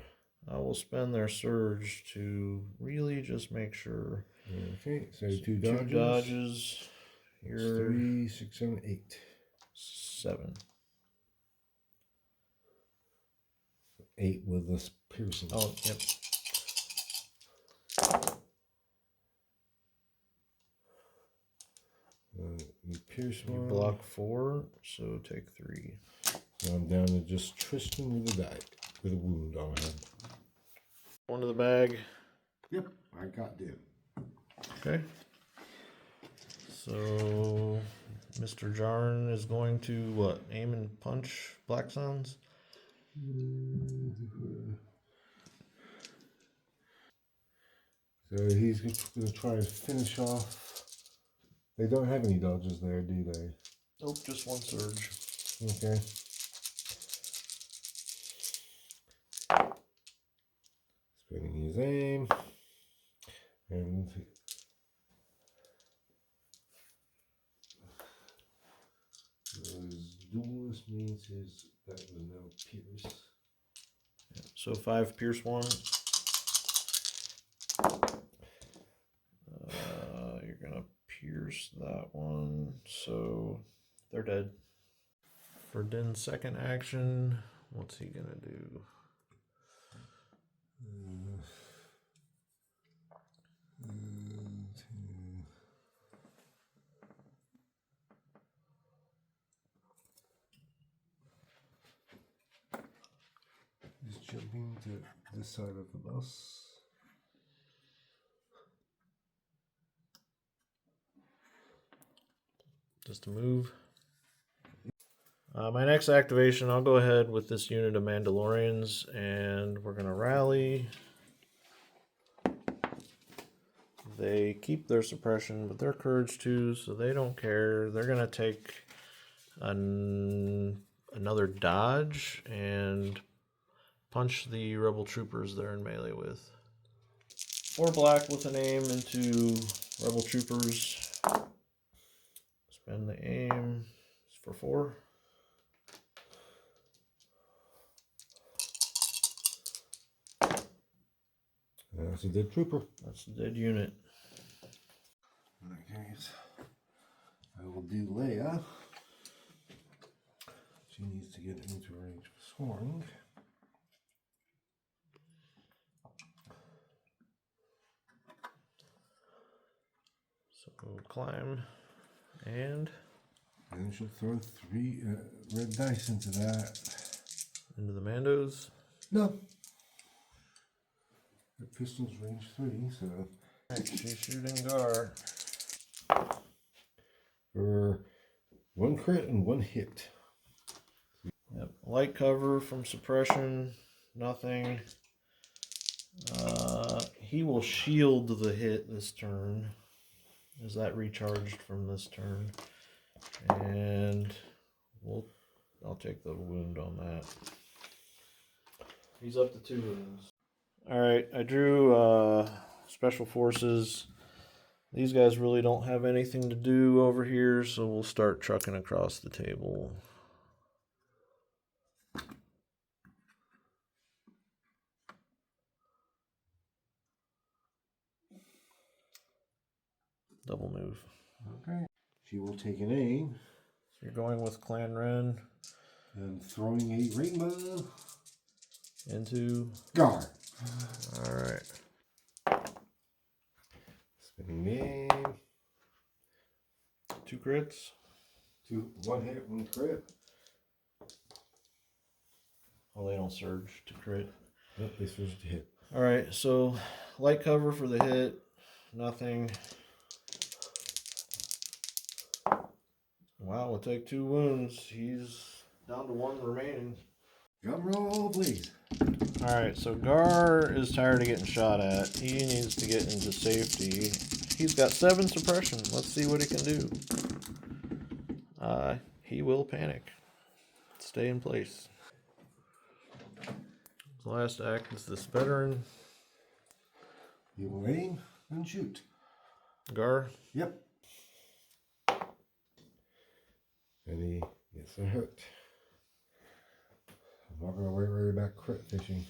I will spend their surge to really just make sure. Okay, so 2 dodges. 2 dodges. Here. 3, 6, 7, 8. 7. 8 with this piercing. Oh, yep. You pierce 1. You block 4, so take 3. So I'm down to just Tristan with a die, with a wound on him. 1 to the bag. Yep, I got Din. Okay. So, Mr. Jarn is going to, what, aim and punch Black Suns? So he's going to try and finish off. They don't have any dodges there, do they? Nope, just 1 surge. Okay. Spinning his aim. And duelist means that was now pierce. Yeah, so 5 pierce 1. You're gonna pierce that one, so they're dead. For Din's second action, what's he gonna do? He's jumping to this side of the bus. Just a move. My next activation, I'll go ahead with this unit of Mandalorians, and we're going to rally. They keep their suppression, but they're courage 2, so they don't care. They're going to take another dodge and punch the rebel troopers they're in melee with. 4 black with an aim into rebel troopers. Spend the aim. It's for 4. That's a dead trooper. That's the dead unit. In that case, I will do Leia. She needs to get into range of scoring. So climb and she'll throw 3 red dice into that. into the Mandos. No. The pistol's range 3, so. Alright, she's shooting Gar. For 1 crit and 1 hit. Yep. Light cover from suppression. Nothing. He will shield the hit this turn. Is that recharged from this turn? And I'll take the wound on that. He's up to 2 wounds. Alright, I drew Special Forces. These guys really don't have anything to do over here, so we'll start trucking across the table. Double move. Okay. She will take an aim. So you're going with Clan Ren. And throwing a rainbow. Into Gar. Alright. Spinning the aim. 2 crits. 1 hit, 1 crit. Oh, they don't surge to crit. Nope, they surge to hit. Alright, so light cover for the hit. Nothing. Wow, we'll take 2 wounds. He's down to 1 remaining. Drum roll, please. Alright, so Gar is tired of getting shot at. He needs to get into safety. He's got 7 suppression. Let's see what he can do. He will panic. Stay in place. His last act is this veteran. You will aim and shoot. Gar? Yep. And he gets a hit. I'm not going to worry about crit fishing.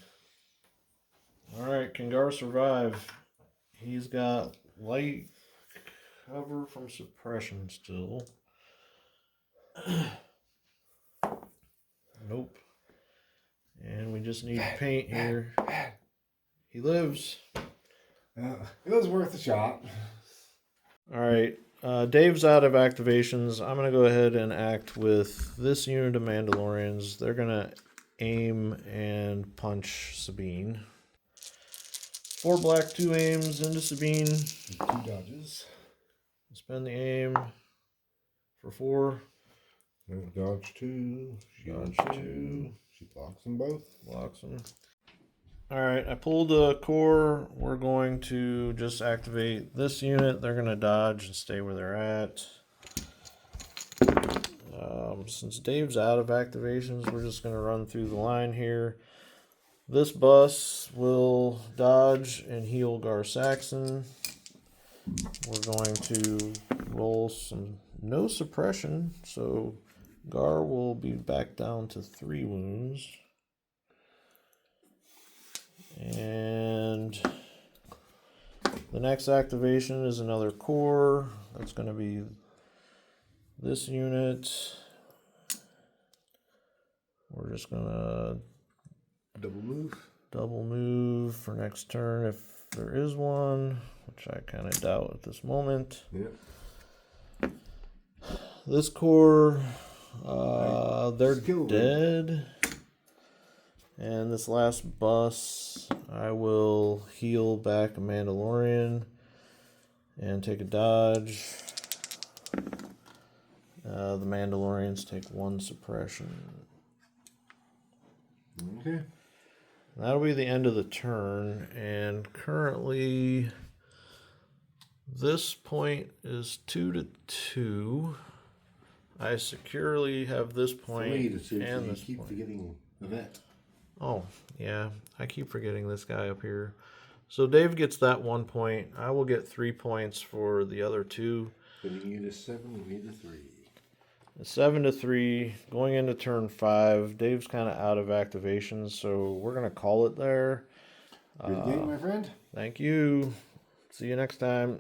Alright, can Gar survive? He's got light cover from suppression still. Nope. And we just need paint here. He lives. It was worth a shot. Alright, Dave's out of activations. I'm going to go ahead and act with this unit of Mandalorians. They're going to aim and punch Sabine. 4 black, 2 aims into Sabine. 2 dodges. Spend the aim for 4. Dodge 2. Dodge 2. She blocks them both. Blocks them. Alright, I pulled a core. We're going to just activate this unit. They're going to dodge and stay where they're at. Since Dave's out of activations, we're just going to run through the line here. This bus will dodge and heal Gar Saxon. We're going to roll some no suppression, so Gar will be back down to 3 wounds. And the next activation is another core. That's going to be this unit. We're just going to double move for next turn if there is one, which I kind of doubt at this moment. Yep. This core, they're dead. And this last bus, I will heal back a Mandalorian and take a dodge. The Mandalorians take 1 suppression. Okay. That'll be the end of the turn, and currently this point is 2-2. I securely have this point 3-2, and so this you keep point. forgetting the vet. Oh, yeah, I keep forgetting this guy up here. So Dave gets that 1 point. I will get 3 points for the other 2. Putting you to 7, we need to 3. 7-3, going into turn 5. Dave's kind of out of activations, so we're going to call it there. Good game, my friend. Thank you. See you next time.